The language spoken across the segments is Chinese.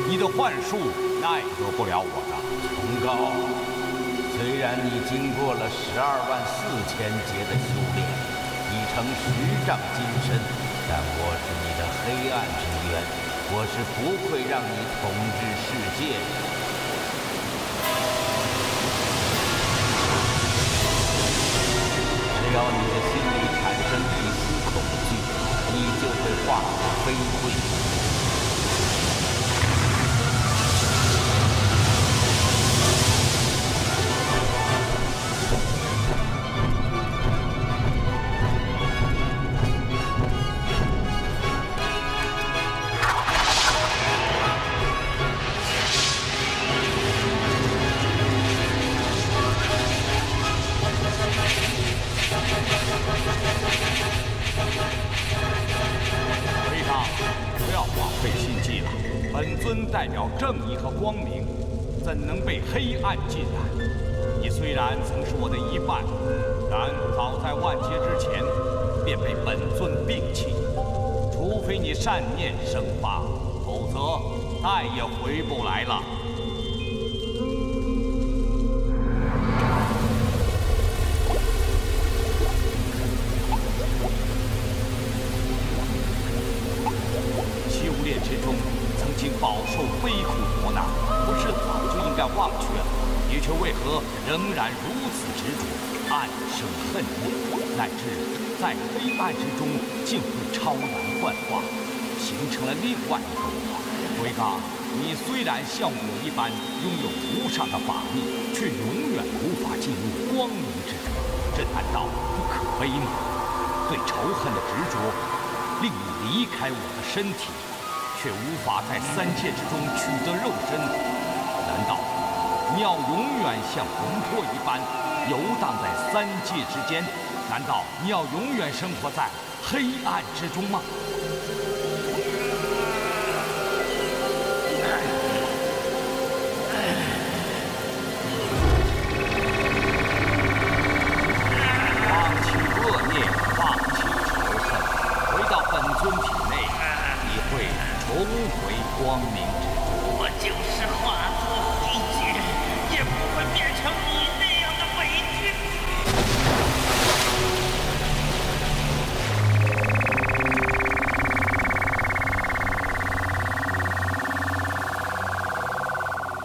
你的幻术奈何不了我的。崇高，虽然你经过了124000劫的修炼，已成10丈金身，但我是你的黑暗之渊，我是不会让你统治世界的。 只要你的心里产生一丝恐惧，你就会化作飞灰。代表正义和光明，怎能被黑暗浸染？你虽然曾是我的一半，但早在万劫之前便被本尊摒弃。除非你善念生发，否则再也回不来了。 饱受悲苦磨难，不是早就应该忘却了？你却为何仍然如此执着，暗生恨念，乃至在黑暗之中竟会超然幻化，形成了另外一个我？回刚，你虽然像我一般拥有无上的法力，却永远无法进入光明之中，这难道不可悲吗？对仇恨的执着，令你离开我的身体。 却无法在三界之中取得肉身，难道你要永远像魂魄一般游荡在三界之间？难道你要永远生活在黑暗之中吗？放弃恶念，放弃仇恨，回到本尊体内，你会。 重回光明之中，我就是化作灰烬，也不会变成你那样的伪君子。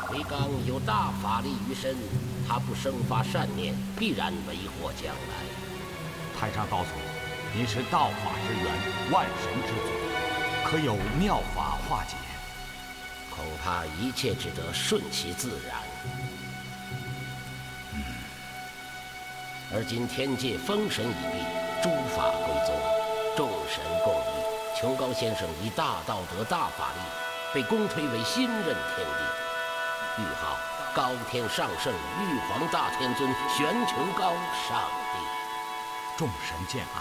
回刚有大法力于身，他不生发善念，必然为祸将来。太上告诉我，您是道法之源，万神之祖。 可有妙法化解？恐怕一切只得顺其自然。而今天界封神已毕，诸法归宗，众神共议。琼高先生以大道德、大法力，被公推为新任天帝，谥号高天上圣玉皇大天尊玄琼高上帝。众神见爱，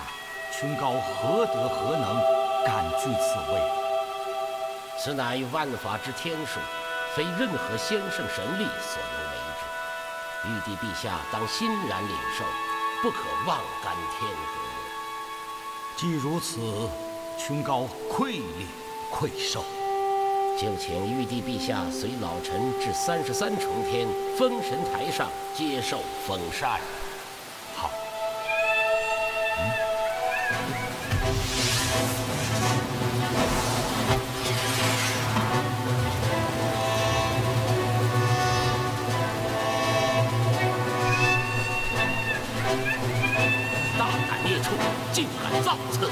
琼高何德何能？ 敢居此位，此乃万法之天数，非任何先圣神力所能为之。玉帝陛下当欣然领受，不可妄干天和。既如此，琼高愧礼愧受，就请玉帝陛下随老臣至33重天封神台上接受封禅。好。竟敢造次！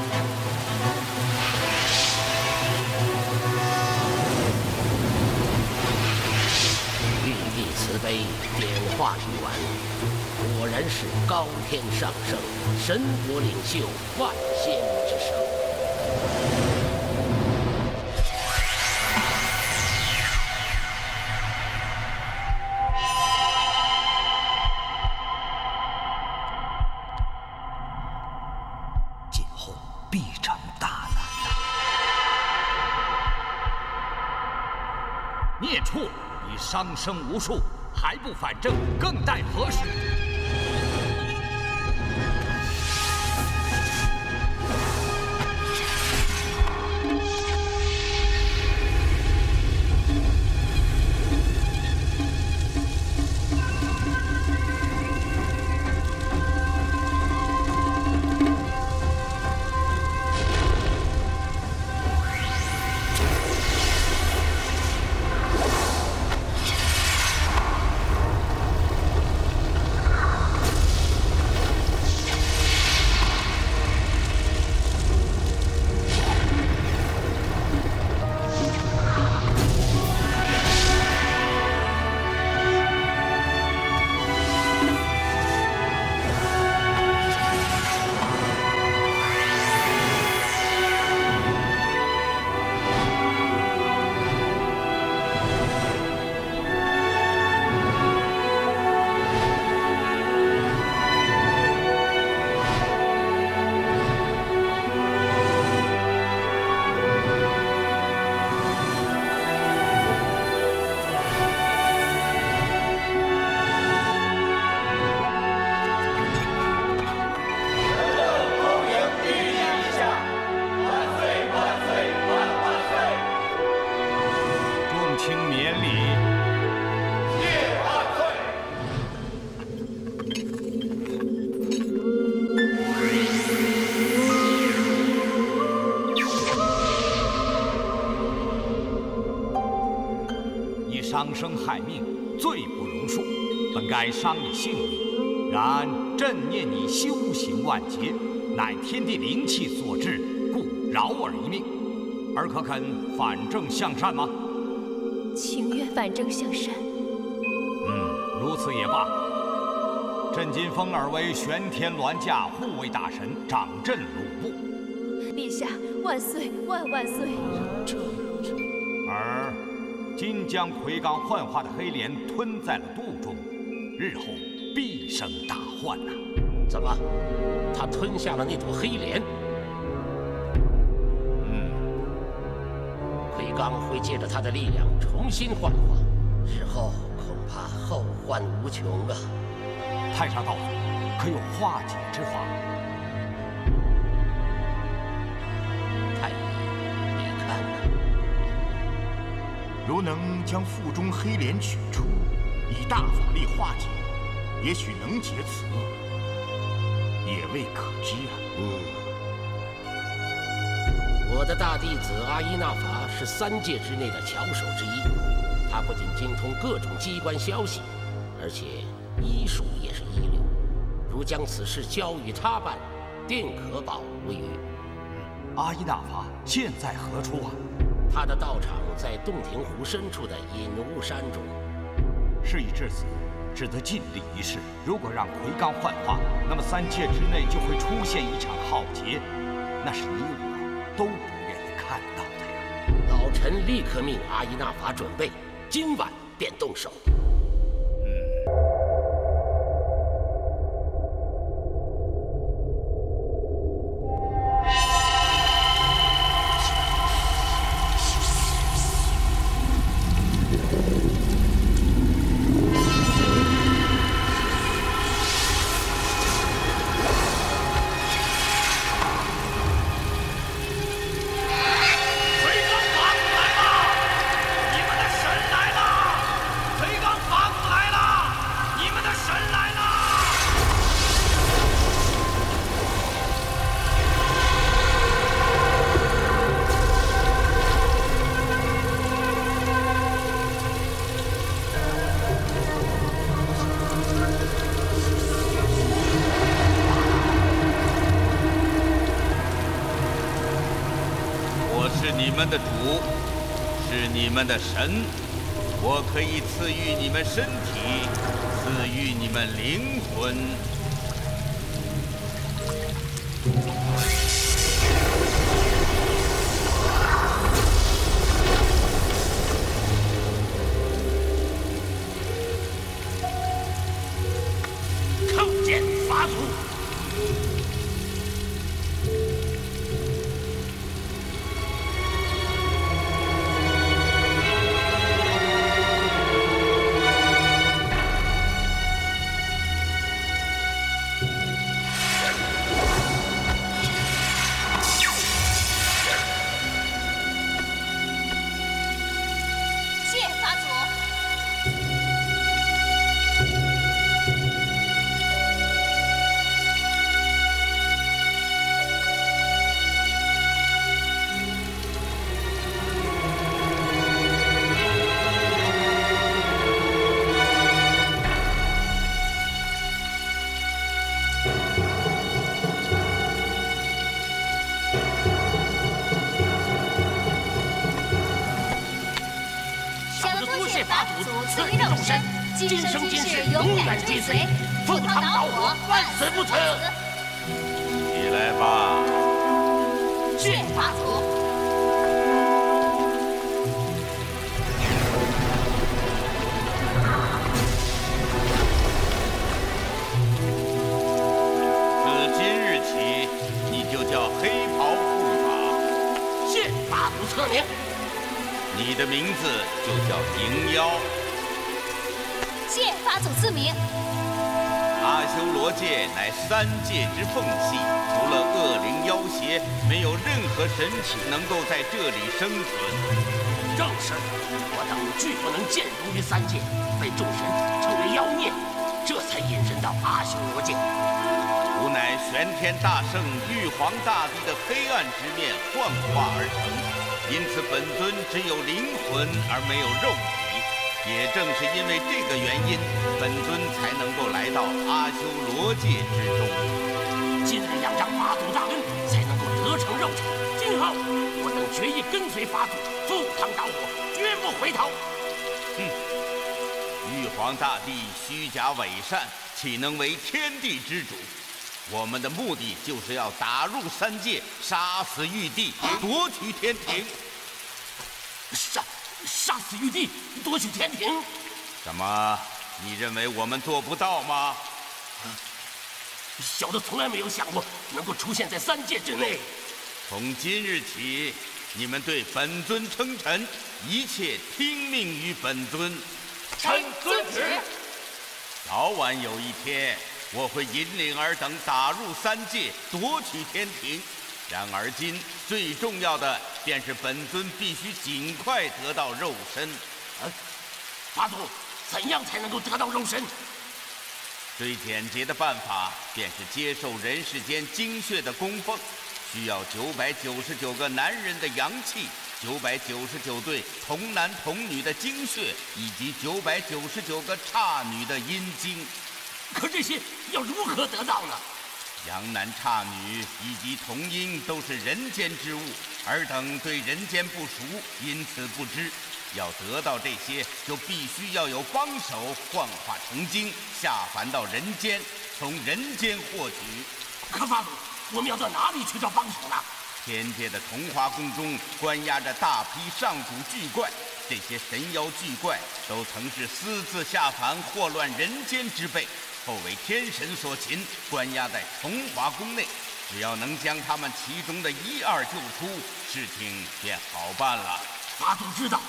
玉帝慈悲，点化玉丸，果然是高天上圣，神国领袖，万仙之圣。孽畜，你伤生无数，还不反正，更待何时？请免礼。谢万岁。你伤生害命，罪不容恕，本该伤你性命，然朕念你修行万劫，乃天地灵气所致，故饶尔一命。儿可肯反正向善吗？情愿反正向善。如此也罢。朕今封尔为玄天銮驾护卫大神，掌镇鲁部。陛下万岁万万岁！而今将魁罡幻化的黑莲吞在了肚中，日后必生大患呐！怎么，他吞下了那朵黑莲？魁罡会借着他的力量重新幻化，日后恐怕后患无穷啊！太上道祖，可有化解之法？太医，你看呢？如能将腹中黑莲取出，以大法力化解，也许能解此厄，也未可知啊。我的大弟子阿依那法是3界之内的巧手之一，他不仅精通各种机关消息，而且医术也是一流。如将此事交与他办，定可保无虞。阿依那法现在何处啊？他的道场在洞庭湖深处的隐雾山中。事已至此，只得尽力一试。如果让魁罡幻化，那么3界之内就会出现一场浩劫，那是你我都不愿意看到的呀！老臣立刻命阿依那法准备，今晚便动手。你们的主，是你们的神，我可以赐予你们身体，赐予你们灵魂。叩见法祖。今生今世永远追随，赴汤蹈火，万死不辞。起来吧。是法祖。自今日起，你就叫黑袍护法。谢法祖册名。你的名字就叫银妖。谢法祖赐名。阿修罗界乃3界之缝隙，除了恶灵妖邪，没有任何神体能够在这里生存。正是，我等拒不能见容于三界，被众神称为妖孽，这才引申到阿修罗界。吾乃玄天大圣玉皇大帝的黑暗之面幻化而成，因此本尊只有灵魂而没有肉体。也正是因为这个原因，本尊才能够来到阿修罗界之中。今日仰仗法祖大恩，才能够得成肉体。今后我等决意跟随法祖，赴汤蹈火，绝不回头。玉皇大帝虚假伪善，岂能为天地之主？我们的目的就是要打入三界，杀死玉帝，夺取天庭。杀死玉帝，夺取天庭。什么？你认为我们做不到吗？小的从来没有想过能够出现在三界之内。从今日起，你们对本尊称臣，一切听命于本尊。臣遵旨。早晚有一天，我会引领尔等打入三界，夺取天庭。然而今最重要的便是本尊必须尽快得到肉身。法祖，怎样才能够得到肉身？最简洁的办法便是接受人世间精血的供奉，需要999个男人的阳气，999对童男童女的精血，以及999个刹女的阴精。可这些要如何得到呢？阳男刹女以及童婴都是人间之物，尔等对人间不熟，因此不知。要得到这些，就必须要有帮手幻化成精，下凡到人间，从人间获取。可法祖，我们要到哪里去找帮手呢？天界的桐华宫中关押着大批上古巨怪，这些神妖巨怪都曾是私自下凡祸乱人间之辈，后为天神所擒，关押在桐华宫内。只要能将他们其中的一二救出，事情便好办了。法祖知道，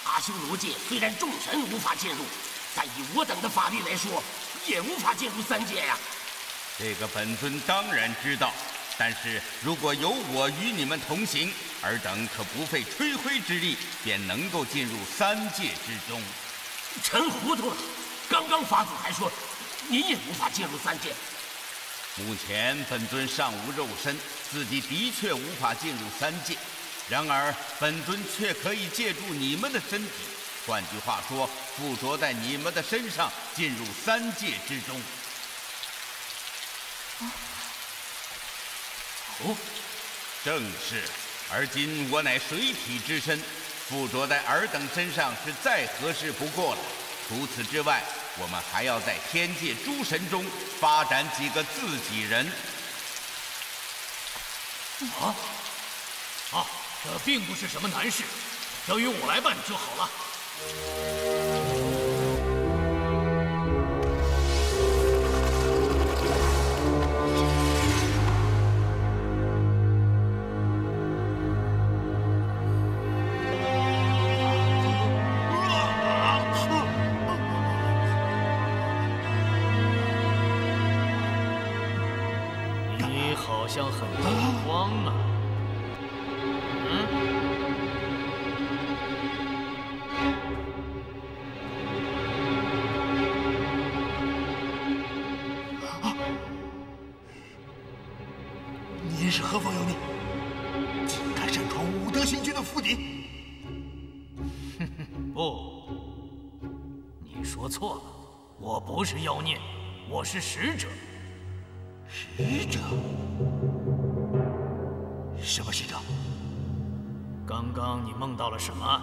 阿修罗界虽然众神无法进入，但以我等的法力来说，也无法进入三界呀。这个本尊当然知道，但是如果有我与你们同行，尔等可不费吹灰之力，便能够进入三界之中。臣糊涂了，刚刚法祖还说您也无法进入三界。目前本尊尚无肉身，自己的确无法进入三界。然而本尊却可以借助你们的身体，换句话说，附着在你们的身上，进入三界之中。哦，正是。而今我乃水体之身，附着在尔等身上是再合适不过了。除此之外，我们还要在天界诸神中发展几个自己人。这并不是什么难事，交由我来办就好了。你好像很恐慌啊。您是何方妖孽？竟敢擅闯武德星君的府邸！不，你说错了，我不是妖孽，我是使者。使者？什么使者？刚刚你梦到了什么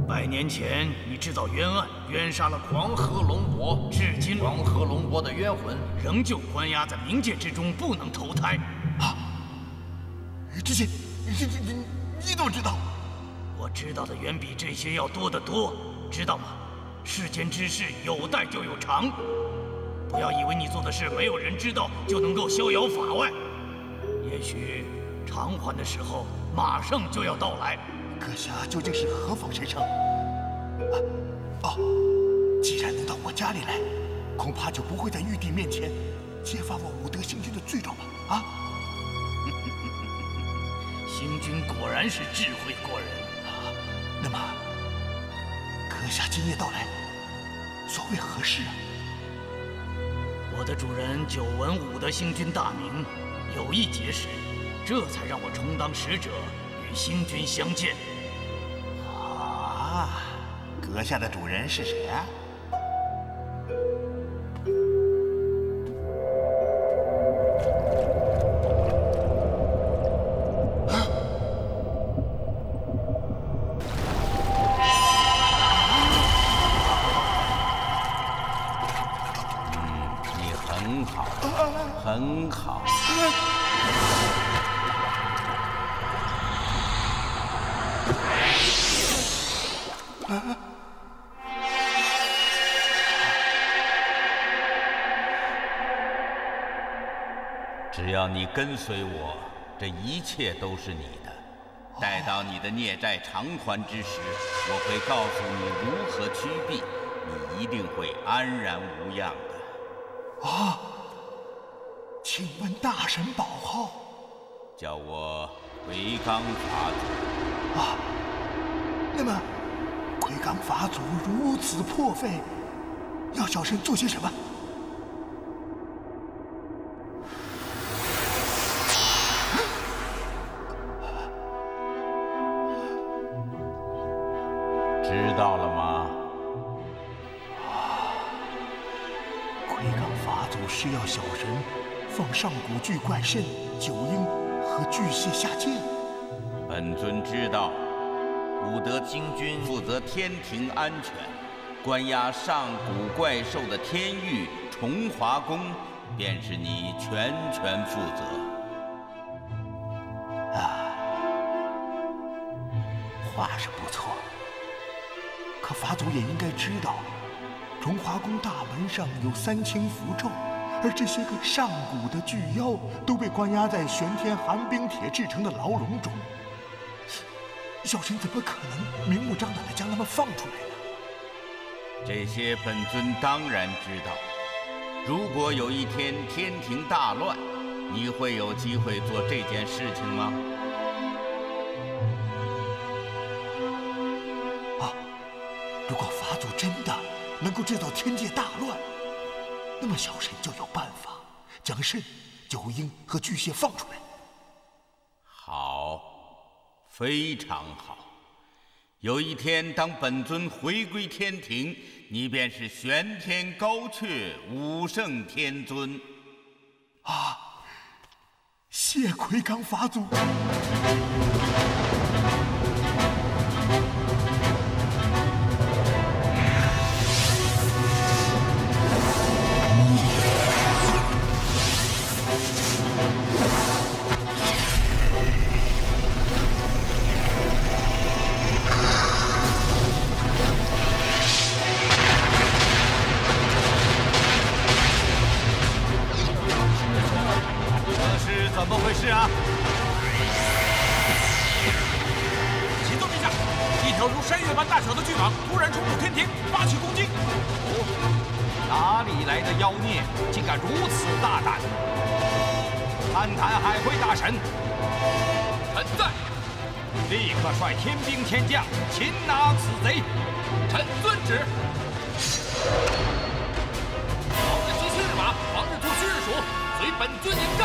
？100年前，你制造冤案，冤杀了黄河龙伯，至今黄河龙伯的冤魂仍旧关押在冥界之中，不能投胎。这些，你怎么知道？我知道的远比这些要多得多，知道吗？世间之事有待就有常，不要以为你做的事没有人知道就能够逍遥法外。也许偿还的时候马上就要到来。阁下究竟是何方神圣？既然能到我家里来，恐怕就不会在玉帝面前揭发我武德星君的罪状吧？星君果然是智慧过人啊！那么，阁下今夜到来，所谓何事啊？我的主人久闻武德星君大名，有意结识，这才让我充当使者，与星君相见。啊，阁下的主人是谁啊？很好。只要你跟随我，这一切都是你的。待到你的孽债偿还之时，我会告诉你如何趋避，你一定会安然无恙的。啊！请问大神宝号？叫我魁罡法祖。啊，那么魁罡法祖如此破费，要小神做些什么？知道了吗？魁罡法祖是要小神放上古巨怪谮、九婴和巨蟹下界。本尊知道，武德星君负责天庭安全，关押上古怪兽的天狱崇华宫，便是你全权负责。啊，话是不错，可法祖也应该知道，崇华宫大门上有3清符咒。而这些个上古的巨妖都被关押在玄天寒冰铁制成的牢笼中，小神怎么可能明目张胆地将他们放出来呢？这些本尊当然知道。如果有一天天庭大乱，你会有机会做这件事情吗？啊，如果法祖真的能够制造天界大乱，那么小神就有办法将谮、九婴和巨蟹放出来。好，非常好。有一天，当本尊回归天庭，你便是玄天高阙武圣天尊。啊！谢魁罡法祖。怎么回事啊？启奏陛下，一条如山岳般大小的巨蟒突然冲入天庭，发起攻击。哪里来的妖孽，竟敢如此大胆？探探海会大神，臣在。立刻率天兵天将擒拿此贼。臣遵旨。往日击去日马，往日突须日鼠，随本尊迎战。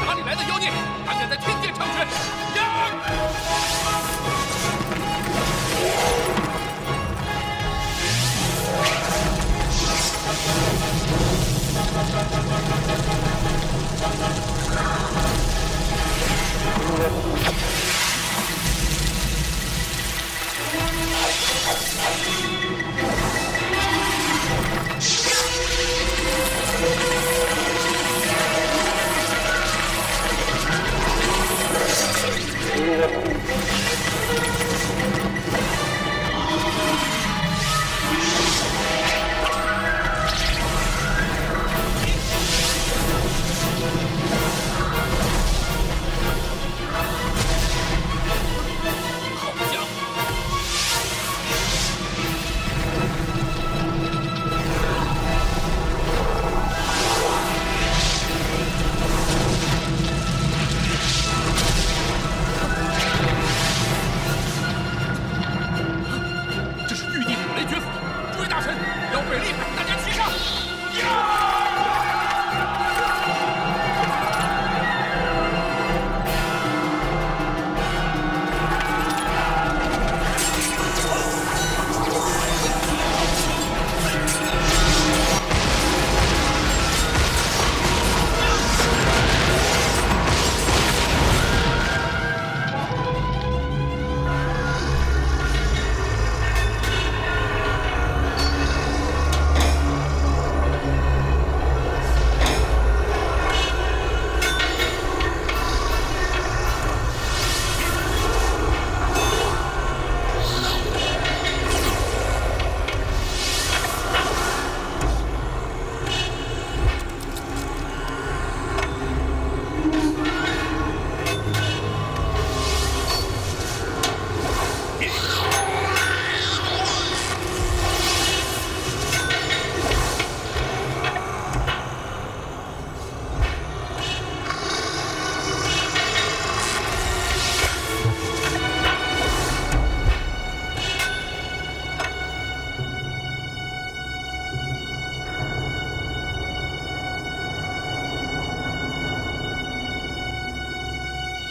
哪里来的妖孽，胆敢在天界猖獗！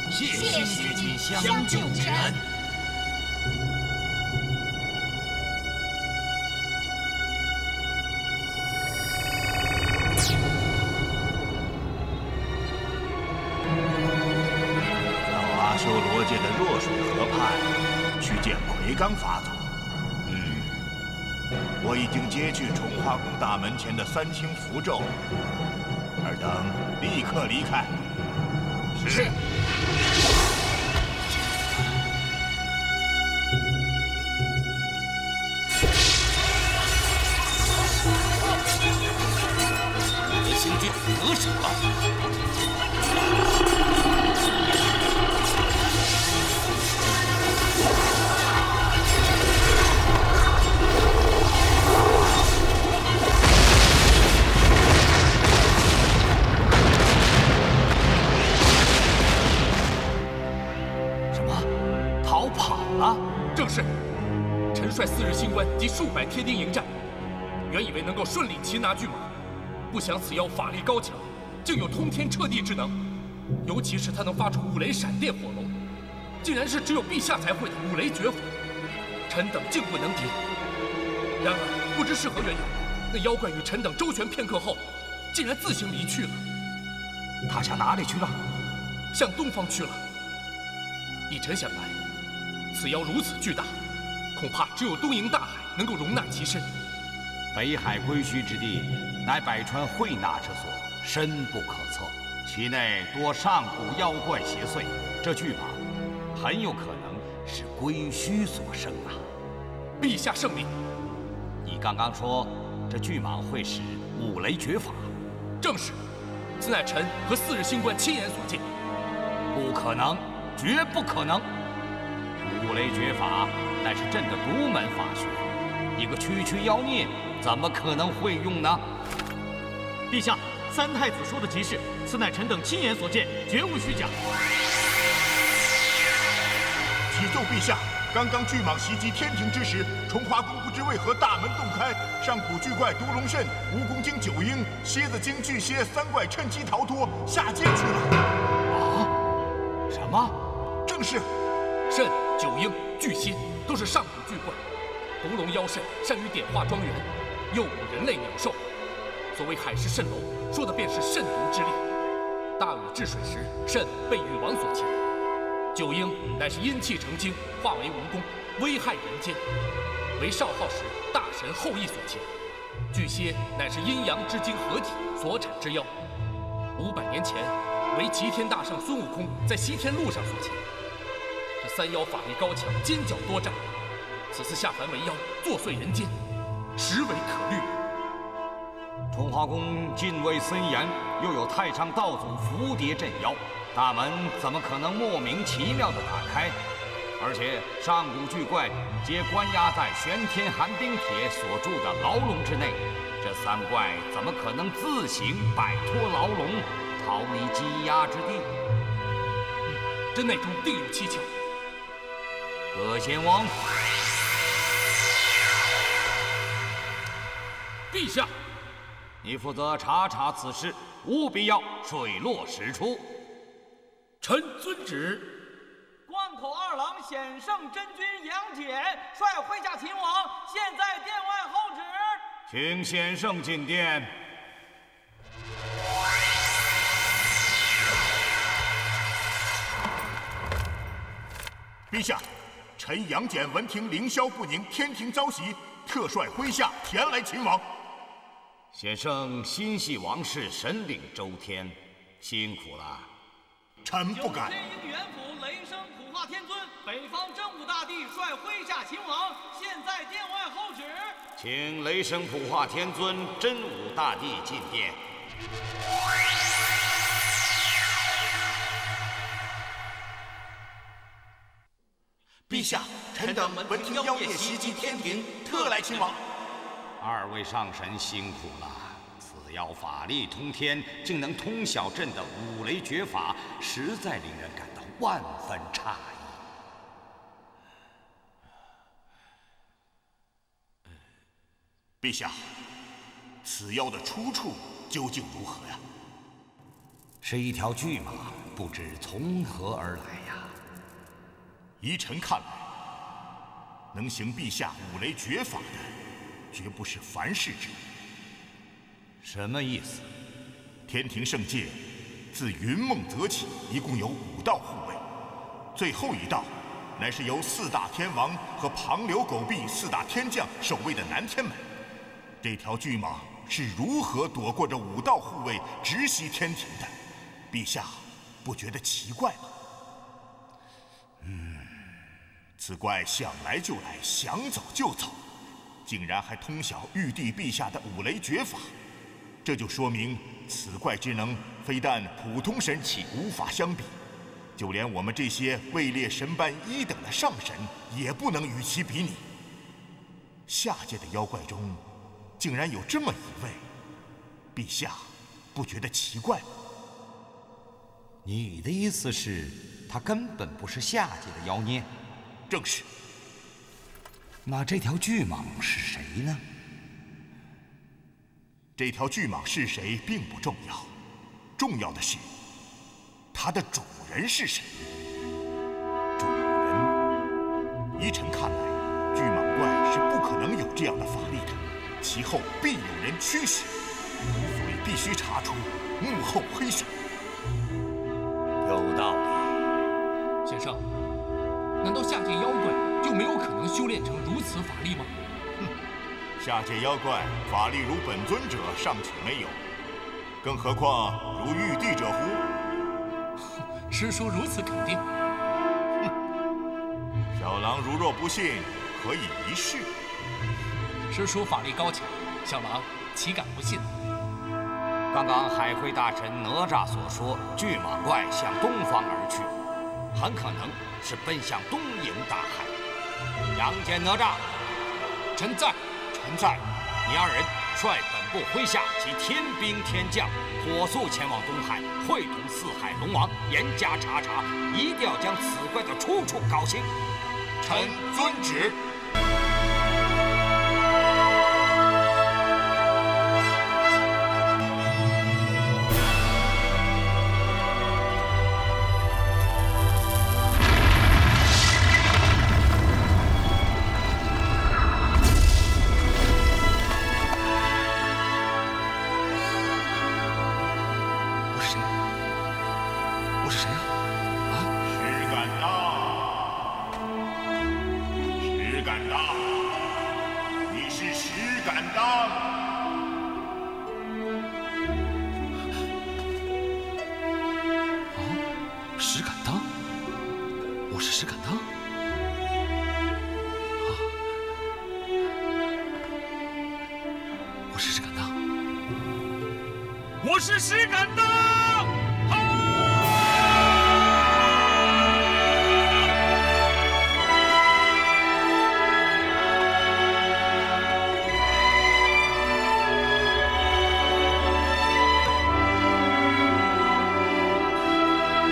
谢新知君相救之恩。到阿修罗界的弱水河畔去见魁罡法祖。我已经揭去崇华宫大门前的3清符咒，尔等立刻离开。是。你的星君得手了。正是，臣率4日星官及数百天丁迎战，原以为能够顺利擒拿巨蟒，不想此妖法力高强，竟有通天彻地之能。尤其是他能发出5雷闪电火龙，竟然是只有陛下才会的5雷绝法，臣等竟不能敌。然而不知是何缘由，那妖怪与臣等周旋片刻后，竟然自行离去了。他向哪里去了？向东方去了。以臣想来，此妖如此巨大，恐怕只有东瀛大海能够容纳其身。北海归墟之地，乃百川汇纳之所，深不可测，其内多上古妖怪邪祟。这巨蟒很有可能是归墟所生啊！陛下圣明。你刚刚说这巨蟒会使5雷绝法？正是，此乃臣和4日星官亲眼所见。不可能，绝不可能！5雷绝法乃是朕的独门法学，一个区区妖孽怎么可能会用呢？陛下，3太子说的极是，此乃臣等亲眼所见，绝无虚假。启奏陛下，刚刚巨蟒袭击天庭之时，崇华宫不知为何大门洞开，上古巨怪毒龙葚、蜈蚣精9鹰、蝎子精巨蝎3怪趁机逃脱，下界去了。啊？什么？正是。葚、9鹰、巨蝎都是上古巨怪，毒龙妖葚善于点化庄园，诱捕人类鸟兽。所谓海市蜃楼，说的便是葚毒之力。大禹治水时，葚被禹王所擒；9鹰乃是阴气成精，化为蜈蚣，危害人间，为少昊时大神后羿所擒；巨蝎乃是阴阳之精合体所产之妖，500年前为齐天大圣孙悟空在西天路上所擒。这3妖法力高强，尖角多战，此次下凡为妖，作祟人间，实为可虑。崇华宫禁卫森严，又有太上道祖伏蝶镇妖，大门怎么可能莫名其妙地打开？而且上古巨怪皆关押在玄天寒冰帖所住的牢笼之内，这3怪怎么可能自行摆脱牢笼，逃离羁押之地？这内中定有蹊跷。各贤王，陛下，你负责查查此事，务必要水落石出。臣遵旨。关口2郎显圣真君杨戬率麾下秦王，现在殿外候旨。请显圣进殿。陛下，臣杨戬闻听凌霄不宁，天庭遭袭，特率麾下前来擒王。显圣心系王室，神领周天，辛苦了。臣不敢。天鹰元府雷声普化天尊，北方真武大帝率麾下秦王，现在殿外候旨。请雷声普化天尊真武大帝进殿。陛下，臣等闻听妖孽袭击天庭，特来擒王。2位上神辛苦了。此妖法力通天，竟能通晓朕的5雷绝法，实在令人感到万分诧异。陛下，此妖的出处究竟如何呀？是一条巨蟒，不知从何而来呀。依臣看来，能行陛下五雷绝法的，绝不是凡世之物。什么意思？天庭圣界自云梦泽起，一共有5道护卫，最后一道乃是由4大天王和庞刘狗弼4大天将守卫的南天门。这条巨蟒是如何躲过这5道护卫，直袭天庭的？陛下不觉得奇怪吗？此怪想来就来，想走就走，竟然还通晓玉帝陛下的五雷绝法，这就说明此怪之能非但普通神器无法相比，就连我们这些位列神班1等的上神也不能与其比拟。下界的妖怪中，竟然有这么一位，陛下不觉得奇怪吗？你的意思是，他根本不是下界的妖孽？正是。那这条巨蟒是谁呢？这条巨蟒是谁并不重要，重要的是它的主人是谁。主人，依臣看来，巨蟒怪是不可能有这样的法力的，其后必有人驱使，所以必须查出幕后黑手。有道理。先生，难道下界妖怪就没有可能修炼成如此法力吗？下界妖怪法力如本尊者尚且没有，更何况如玉帝者乎？师叔如此肯定。小郎如若不信，可以一试。师叔法力高强，小郎岂敢不信？刚刚海会大臣哪吒所说，巨蟒怪向东方而去，很可能是奔向东瀛大海。杨戬、哪吒，臣在。臣在。你2人率本部麾下及天兵天将，火速前往东海，会同四海龙王，严加查查，一定要将此怪的出处搞清。臣遵旨。我是石敢当。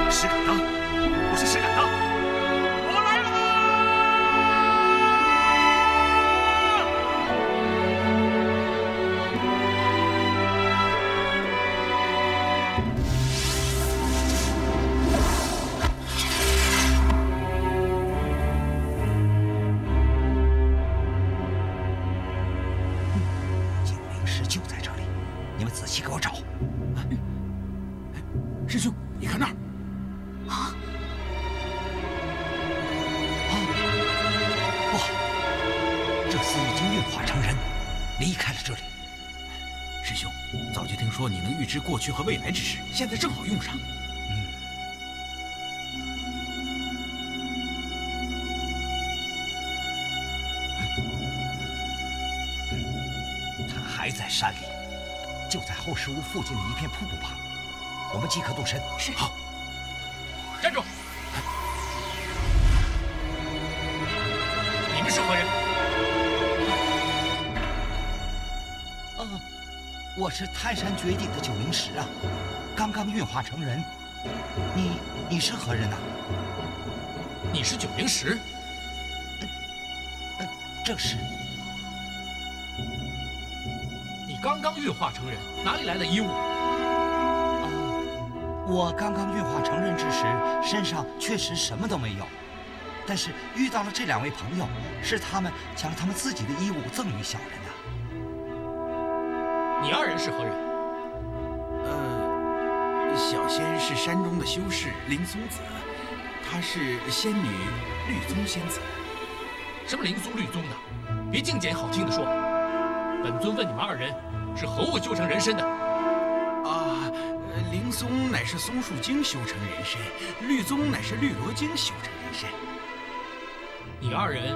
石敢当，我是石敢当。我来了。九灵石就在这里，你们仔细给我找。师兄，你看那儿。不好，这厮已经运化成人，离开了这里。师兄，早就听说你能预知过去和未来之事，现在正好用上。他还在山里，就在后石屋附近的一片瀑布旁。我们即刻动身。是。好。站住！你们是何人？我是泰山绝顶的九灵石啊，刚刚运化成人。你是何人呐？你是九灵石？正是。你刚刚运化成人，哪里来的衣物？我刚刚运化成人之时，身上确实什么都没有，但是遇到了这2位朋友，是他们将他们自己的衣物赠予小人的。你2人是何人？小仙是山中的修士灵松子，她是仙女绿宗仙子。什么灵松绿宗的？别净捡好听的说。本尊问你们2人是何物修成人身的？灵松乃是松树精修成人身，绿宗乃是绿萝精修成人身。你2人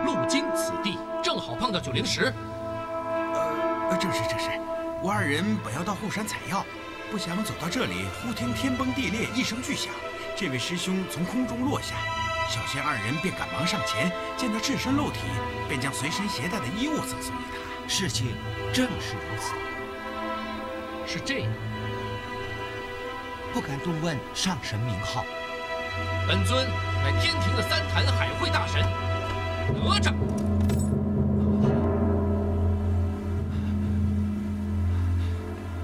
路经此地，正好碰到9灵石。正是。我2人本要到后山采药，不想走到这里，忽听天崩地裂，一声巨响。这位师兄从空中落下，小仙2人便赶忙上前，见他赤身露体，便将随身携带的衣物赠送于他。事情正是如此。是这样。不敢多问上神名号。本尊乃天庭的3坛海会大神哪吒。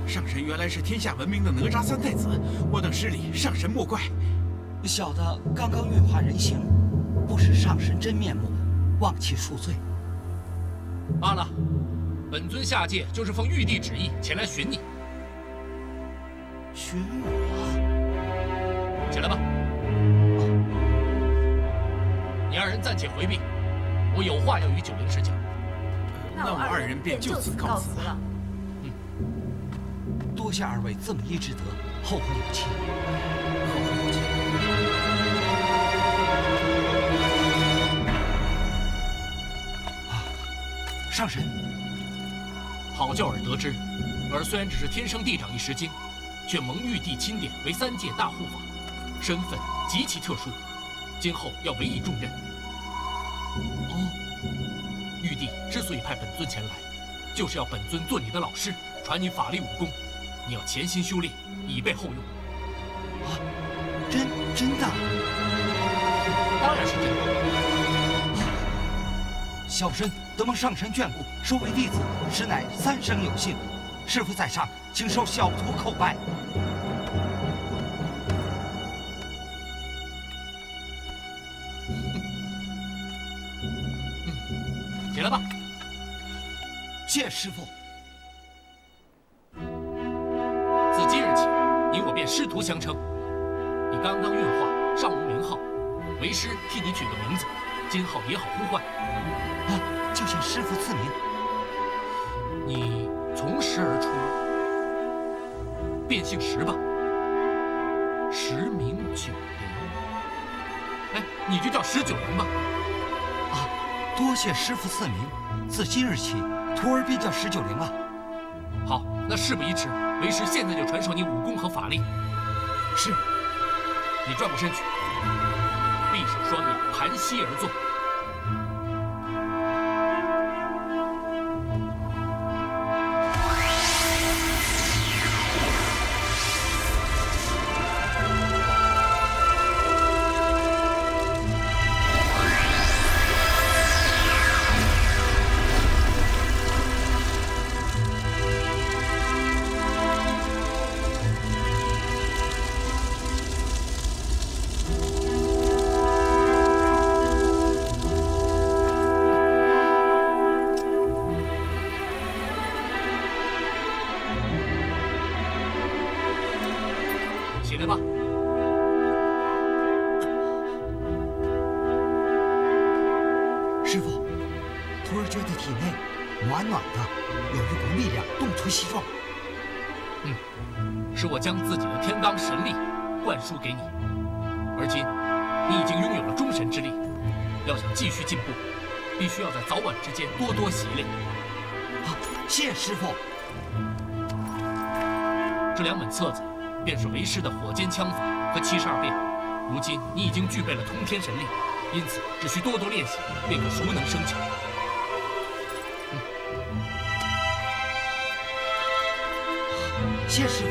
上神原来是天下闻名的哪吒3太子，我等失礼，上神莫怪。小的刚刚运化人形，不识上神真面目，望其恕罪。罢了，本尊下界就是奉玉帝旨意前来寻你。寻我？起来吧。你2人暂且回避，我有话要与9灵石讲。那我2人便就此告辞了。多谢2位赠医之德，后会有期。后会有期。上神，好叫尔得知，尔虽然只是天生地长一石精，却蒙玉帝钦点为3界大护法，身份极其特殊，今后要委以重任。玉帝之所以派本尊前来，就是要本尊做你的老师，传你法力武功。你要潜心修炼，以备后用。真的？当然是真的。小神得蒙上神眷顾，收为弟子，实乃3生有幸。师父在上，请受小徒叩拜。起来吧。谢师父。自今日起，你我便师徒相称。你刚刚运化，尚无名号，为师替你取个名字，今后也好呼唤。就请师父赐名。你从石而出，便姓石吧。石名9灵。哎，你就叫石9灵吧。多谢师父赐名，自今日起，徒儿便叫石9灵了。好，那事不宜迟，为师现在就传授你武功和法力。是。你转过身去，闭上双眼，盘膝而坐。起来吧。师父，徒儿觉得体内暖暖的，有一股力量动粗西壮。是我将自己的天罡神力灌输给你，而今你已经拥有了中神之力，要想继续进步，必须要在早晚之间多多习练。谢师父。这2本册子便是为师的火尖枪法和72变。如今你已经具备了通天神力，因此只需多多练习，便可熟能生巧。谢师父。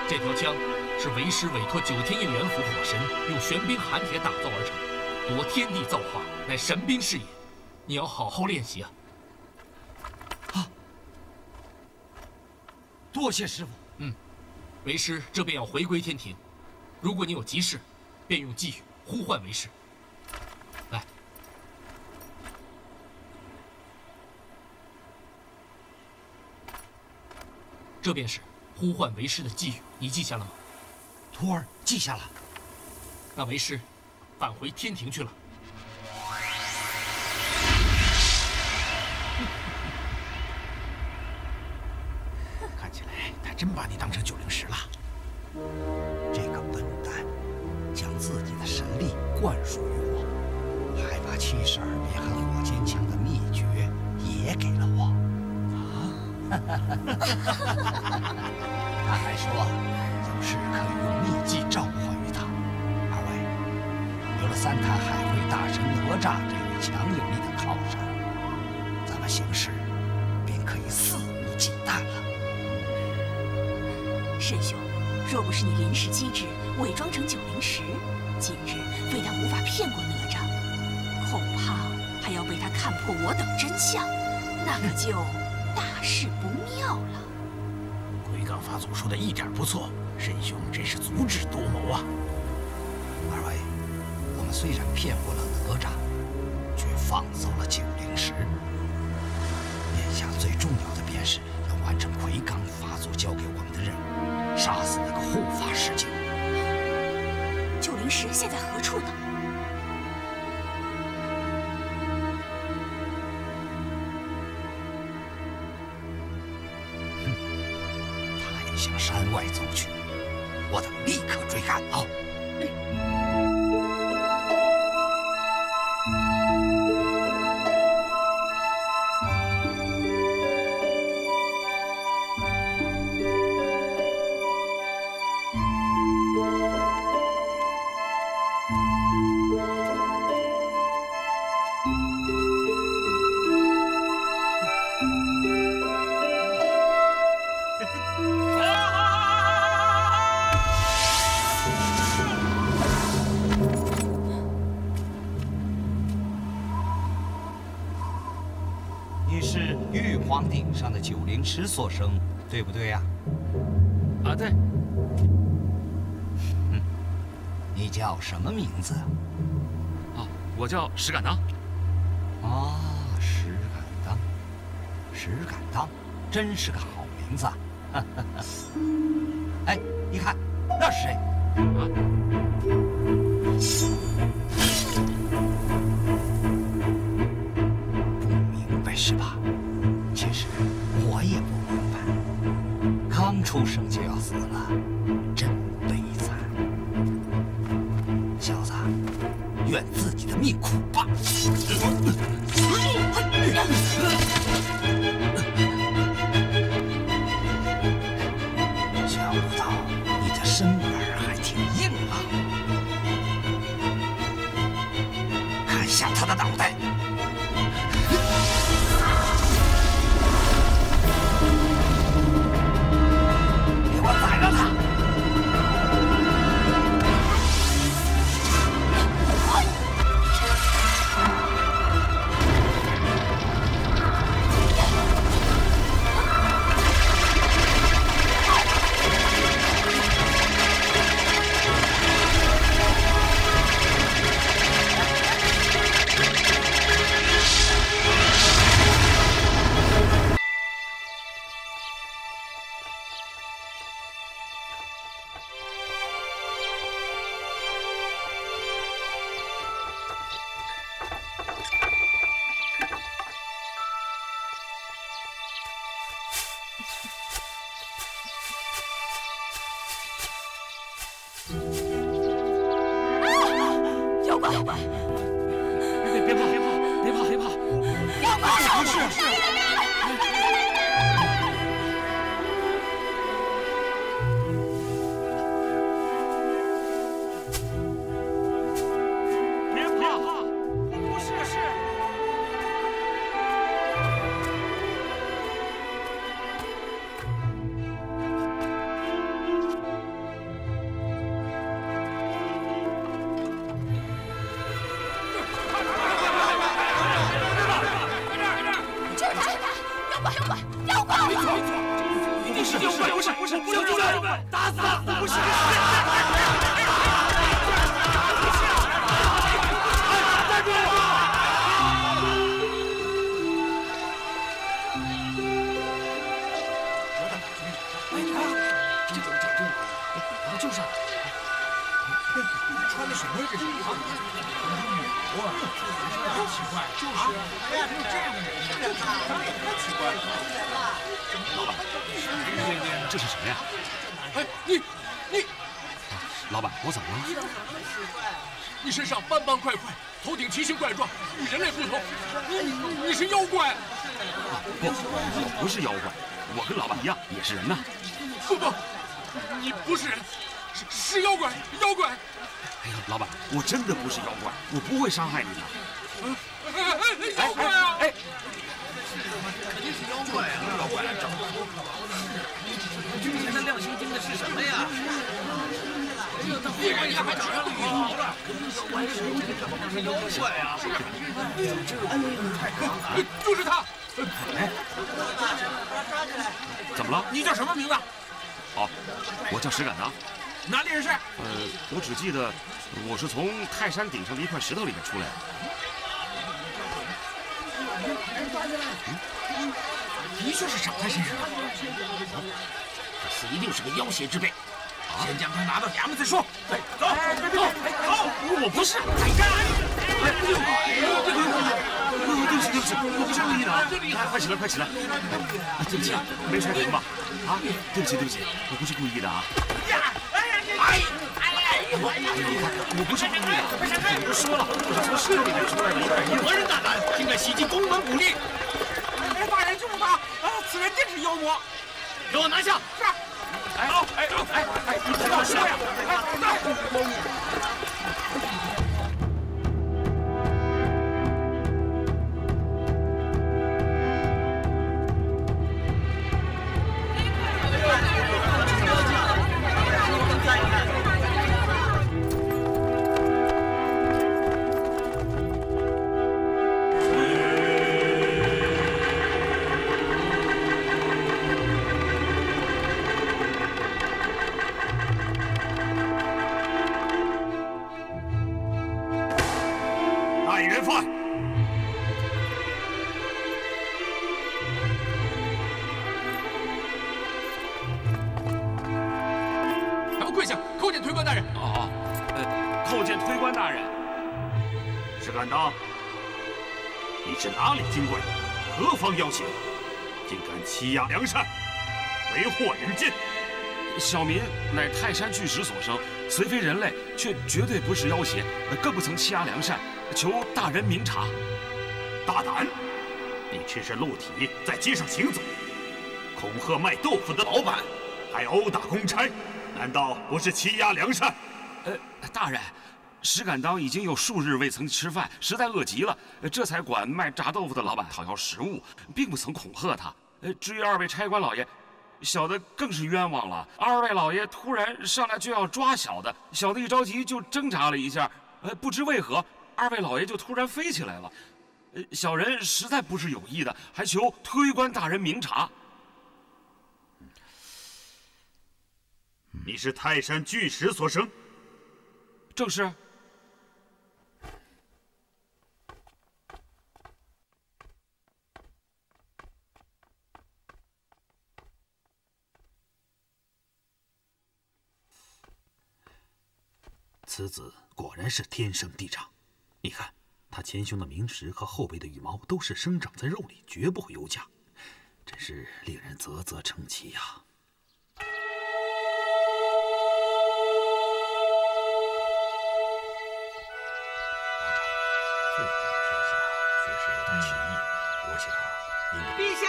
这条枪是为师委托9天应元府火神用玄冰寒铁打造而成，夺天地造化，乃神兵是也。你要好好练习啊！多谢师傅。为师这便要回归天庭。如果你有急事，便用寄语呼唤为师。来，这便是呼唤为师的寄语，你记下了吗？徒儿记下了。那为师返回天庭去了。看起来他真把你当成9灵石了。这个笨蛋将自己的神力灌输于我，还把72变和火箭枪的秘诀也给了我。他还说有事可以用秘技召唤于他。二位，有了3坛海会大神哪吒这位强有力的靠山，咱们行事便可以肆无忌惮了。沈兄，若不是你临时机智，伪装成9灵石，今日非但无法骗过哪吒，恐怕还要被他看破我等真相，那可就大事不妙了。鬼岗法祖说的一点不错，沈兄真是足智多谋啊！二位，我们虽然骗过了哪吒，却放走了9灵石。眼下最重要的便是要完成魁罡法祖交给我们的任务，杀死那个护法石精。9灵石现在何处呢？他也向山外走去，我等立刻追赶。好。顶上的9灵石所生，对不对呀？啊，对。你叫什么名字？啊，我叫石敢当。啊，石敢当，石敢当，真是个好名字啊！哎，你看，那是谁？啊？不明白是吧？其实我也不明白，刚出生就要死了，真悲惨。小子，愿自己的命苦吧。想不到你的身板还挺硬朗，看向他的脑袋。妖怪！别怕！妖怪！是。别怕，不是。就是他！不是，救主任，打死他！不是。站住！哎，你看，这怎么长这样？把他救上来！穿的什么？这是哇，太奇怪，就是哎呀，这样的人，太奇怪了。老板，这是什么呀？哎，你，老板，我怎么了？你身上斑斑块块，头顶奇形怪状，与人类不同，你是妖怪？不，我不是妖怪，我跟老板一样，也是人呐。不，你不是人，是妖怪，妖怪！哎呀，老板，我真的不是妖怪，我不会伤害你的。妖怪啊！哎，肯定是妖怪啊！妖怪找不出口。之前的亮星精的是什么呀？这他忽然间还找上了羽毛了，是妖怪啊！就是他！哎，怎么了？你叫什么名字？哦，我叫石敢当。哪里人士？我只记得我是从泰山顶上的一块石头里面出来的。的确是长在身上的。这厮一定是个妖邪之辈。先将他拿到衙门再说。走，我不是。对不起，我不是故意的。快起来，快起来！对不起，没摔疼吧？啊，对不起，我不是故意的啊。我不是故意的，我都说了，我是从石头里面出来的。何人大胆，竟敢袭击宫门捕猎！大人就是他，此人定是妖魔，给我拿下！是。你知道说呀？是哪里精怪，何方妖邪，竟敢欺压良善，为祸人间？小民乃泰山巨石所生，虽非人类，却绝对不是妖邪，更不曾欺压良善，求大人明察。大胆！你赤身露体在街上行走，恐吓卖豆腐的老板，还殴打公差，难道不是欺压良善？大人。石敢当已经有数日未曾吃饭，实在饿极了，这才管卖炸豆腐的老板讨要食物，并不曾恐吓他。至于二位差官老爷，小的更是冤枉了。二位老爷突然上来就要抓小的，小的一着急就挣扎了一下，不知为何，二位老爷就突然飞起来了。小人实在不是有意的，还求推官大人明察。你是泰山巨石所生？正是。此子果然是天生地长，你看他前胸的明石和后背的羽毛都是生长在肉里，绝不会有假，真是令人啧啧称奇呀。最近天下确实有点起义，我想应该。陛下，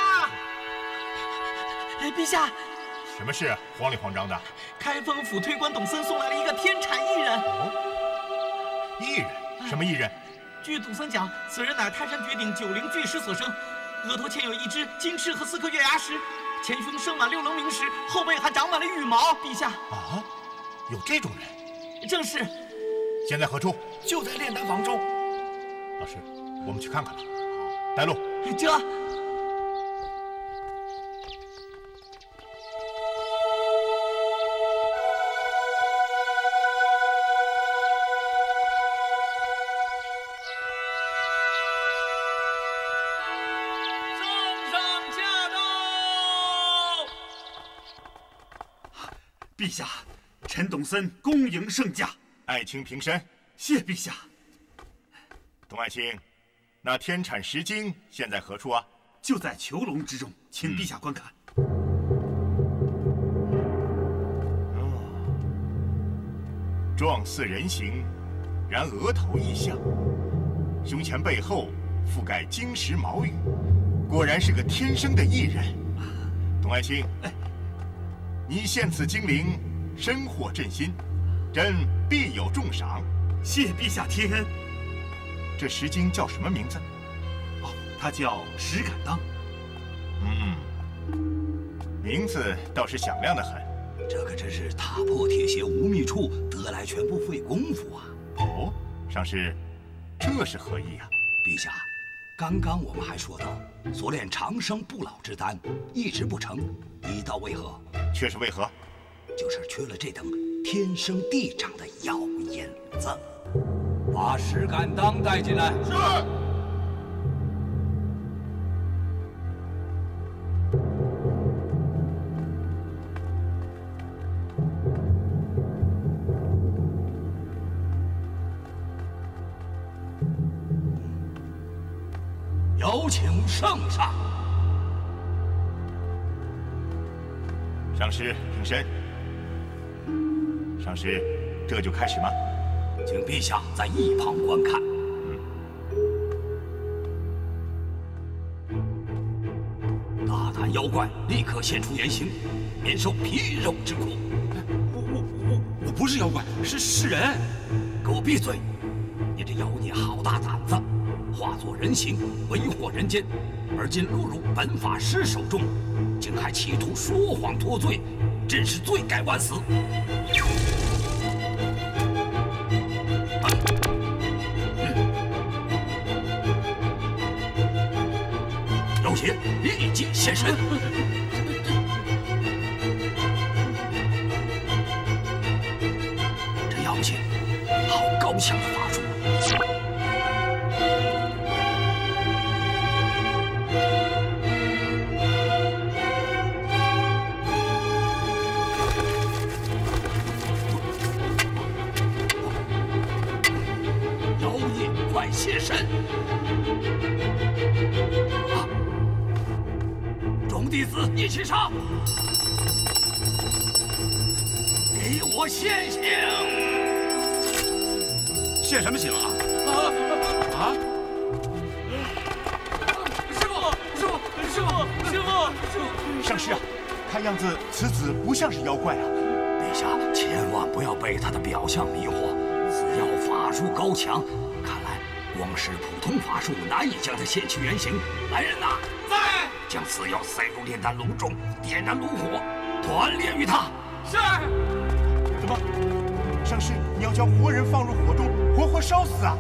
陛下。什么事？慌里慌张的。开封府推官董森送来了一个天产异人。哦，异人？什么异人？据董森讲，此人乃泰山绝顶九灵巨石所生，额头嵌有一只金翅和4颗月牙石，前胸生满6棱明石，后背还长满了羽毛。陛下。啊，有这种人？正是。现在何处？就在炼丹房中。老师，我们去看看吧。带路。这。陛下，陈董森恭迎圣驾，爱卿平身。谢陛下。董爱卿，那天产石经现在何处啊？就在囚笼之中，请陛下观看。状似人形，然额头异象，胸前背后覆盖晶石毛羽，果然是个天生的异人。董爱卿，你献此精灵，深获朕心，朕必有重赏。谢陛下天恩。这石经叫什么名字？哦，它叫石敢当。名字倒是响亮的很。这可真是踏破铁鞋无觅处，得来全不费工夫啊！哦，上师，这是何意啊？陛下，刚刚我们还说到所炼长生不老之丹一直不成，一道为何？却是为何？就是缺了这等天生地长的药引子。把石敢当带进来。是。有请圣上。上师平身。上师，这就开始吗？请陛下在一旁观看。大胆妖怪，立刻现出原形，免受皮肉之苦。我不是妖怪，是人。给我闭嘴！你这妖孽好大胆子！化作人形，为祸人间，而今落入本法师手中，竟还企图说谎脱罪，真是罪该万死！妖邪立即现身！这妖精好高强的法术！现身！众弟子一起上！给我现形！现什么形啊？师父！上师啊，看样子此子不像是妖怪啊！陛下千万不要被他的表象迷惑，此妖法术高强。光是普通法术难以将它现其原形。来人呐，在！将此药塞入炼丹炉中，点燃炉火，团炼于他。是。怎么，上师，你要将活人放入火中，活活烧死啊？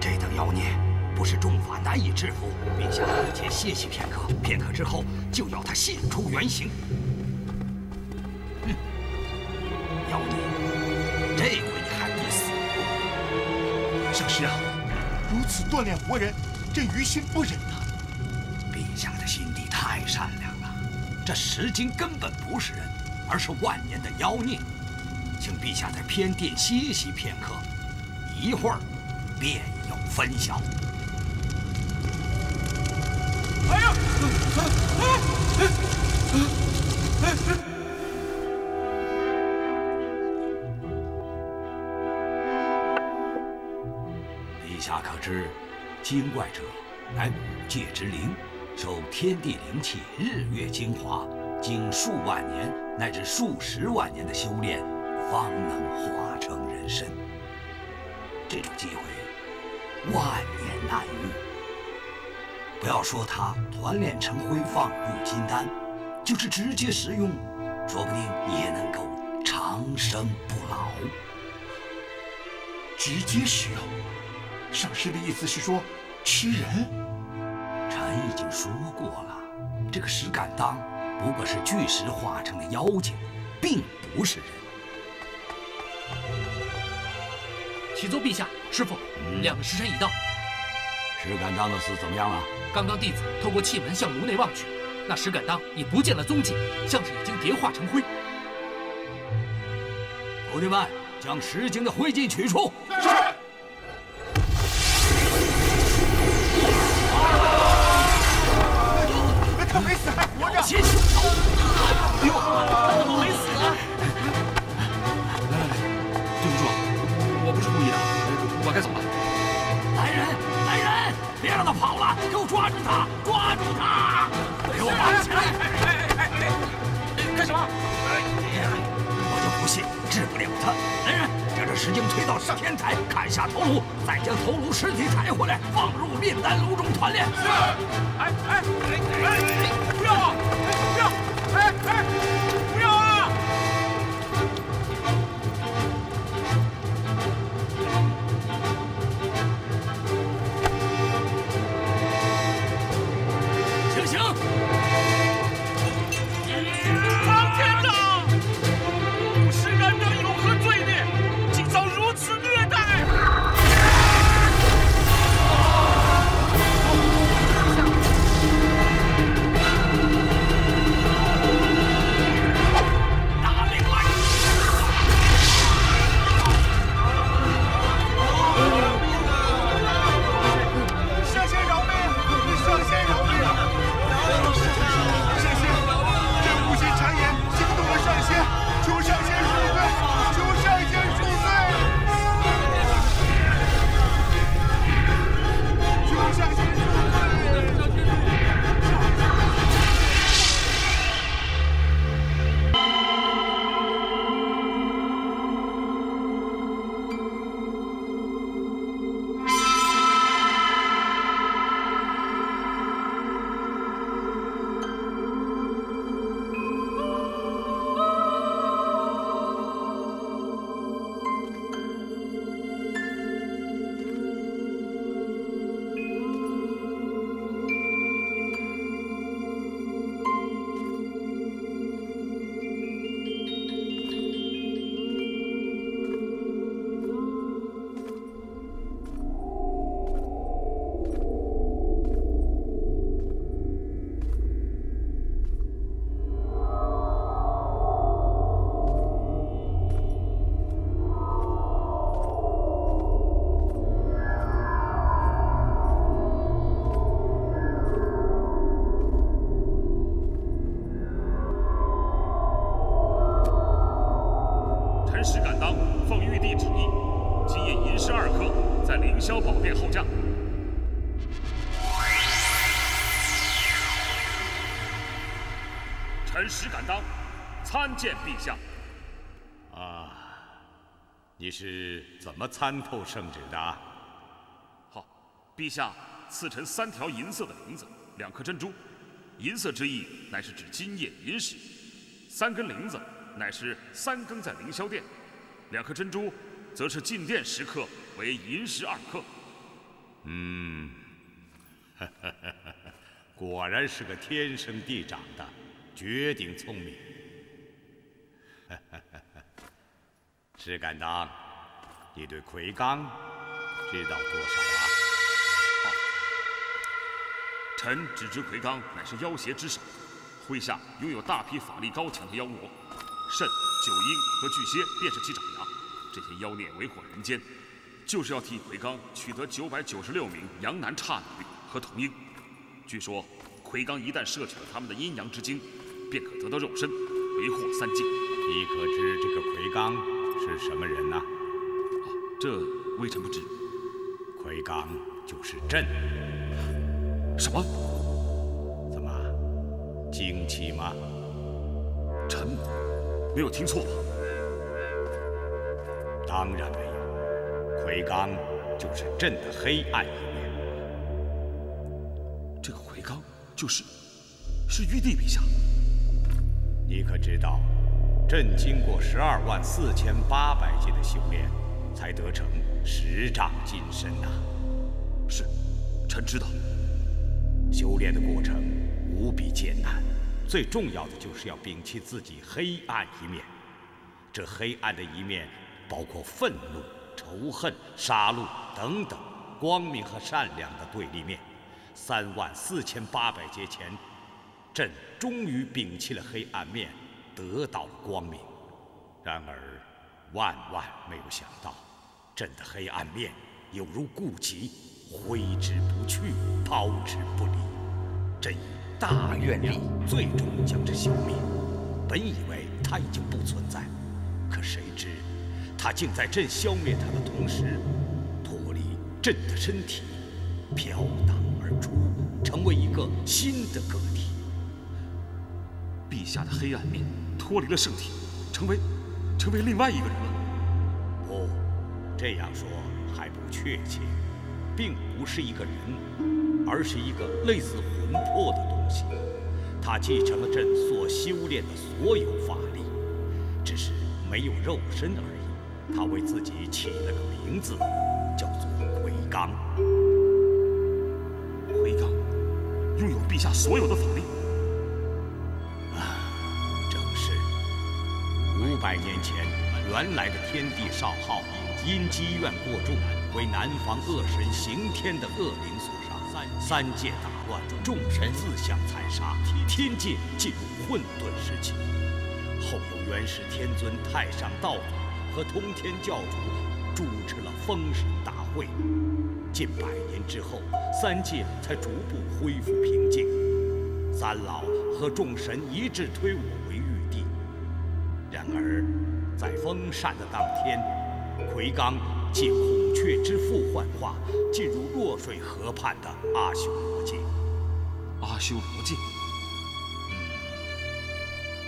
这等妖孽不是重法难以制服。陛下，且歇息片刻，片刻之后就要他现出原形。妖孽，这回你还不死？上师啊！如此锻炼活人，朕于心不忍呐。陛下的心地太善良了，这石经根本不是人，而是万年的妖孽。请陛下在偏殿歇息片刻，一会儿便有分晓。哎呀！陛下可知，精怪者乃五界之灵，受天地灵气、日月精华，经数万年乃至数十万年的修炼，方能化成人身。这种机会，万年难遇。不要说他团炼成灰放入金丹，就是直接食用，说不定也能够长生不老。直接食用？上师的意思是说，吃人？臣已经说过了，这个石敢当不过是巨石化成的妖精，并不是人。启奏陛下，师父，2个时辰已到。石敢当的事怎么样了？刚刚弟子透过气门向炉内望去，那石敢当已不见了踪迹，像是已经蝶化成灰。徒弟们，将石井的灰烬取出。是。他没死，还活着。先去。哎呦，他怎么没死啊？来，对不住，我不是故意的，我该走了。来人，别让他跑了，给我抓住他，抓住他！给我绑起来！干什么？我就不信治不了他。来人，将这石井推到天台，砍下头颅，再将头颅尸体抬回来，放入炼丹炉中团炼。是。不要啊！不要！不要啊！行刑！苍天呐！武士难道有何罪孽，竟遭如此虐待？臣实敢当，参见陛下。你是怎么参透圣旨的？好，陛下赐臣3条银色的铃子，2颗珍珠。银色之意乃是指今夜寅时，3根铃子乃是3更在凌霄殿，2颗珍珠则是进殿时刻为寅时2刻。果然是个天生地长的，绝顶聪明。石敢当，你对魁罡知道多少啊？臣只知魁罡乃是妖邪之首，麾下拥有大批法力高强的妖魔，蜃、九婴和巨蝎便是其长牙。这些妖孽为祸人间，就是要替魁罡取得996名阳男差女和童婴。据说魁罡一旦摄取了他们的阴阳之精，便可得到肉身，为祸3界。你可知这个魁罡是什么人呢？这微臣不知。魁罡就是朕。什么？怎么，惊奇吗？臣没有听错吧？当然没有，魁罡就是朕的黑暗一面。这个魁罡是玉帝陛下。你可知道，朕经过124800劫的修炼，才得成10丈金身呐。是，臣知道。修炼的过程无比艰难，最重要的就是要摒弃自己黑暗一面。这黑暗的一面包括愤怒、仇恨、杀戮等等光明和善良的对立面。34800劫前，朕终于摒弃了黑暗面，得到了光明。然而，万万没有想到，朕的黑暗面有如痼疾，挥之不去，抛之不离。朕以大愿力，最终将之消灭。本以为他已经不存在，可谁知，他竟在朕消灭他的同时，脱离朕的身体，飘荡而出，成为一个新的个体。陛下的黑暗面脱离了圣体，成为另外一个人了。不，这样说还不确切，并不是一个人，而是一个类似魂魄的东西。它继承了朕所修炼的所有法力，只是没有肉身而已。他为自己起了个名字，叫做魁罡。魁罡拥有陛下所有的法力。正是。500年前，原来的天帝少昊因积怨过重，为南方恶神刑天的恶灵所杀。三界大乱，众神自相残杀，天界进入混沌时期。后有元始天尊、太上道祖和通天教主主持了封神大会。近100年之后，三界才逐步恢复平静。三老和众神一致推我为玉帝。然而，在封禅的当天，魁罡借孔雀之腹幻化，进入弱水河畔的阿修罗界。阿修罗界。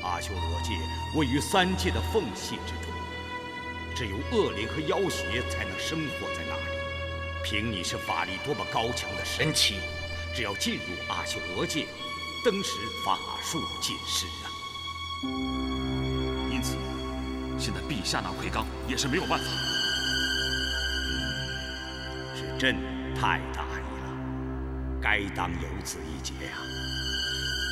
阿修罗界位于三界的缝隙之中，只有恶灵和妖邪才能生活在那里。凭你是法力多么高强的神奇，只要进入阿修罗界，登时法术尽失啊！因此，现在陛下拿魁罡也是没有办法。是朕太大意了，该当有此一劫呀。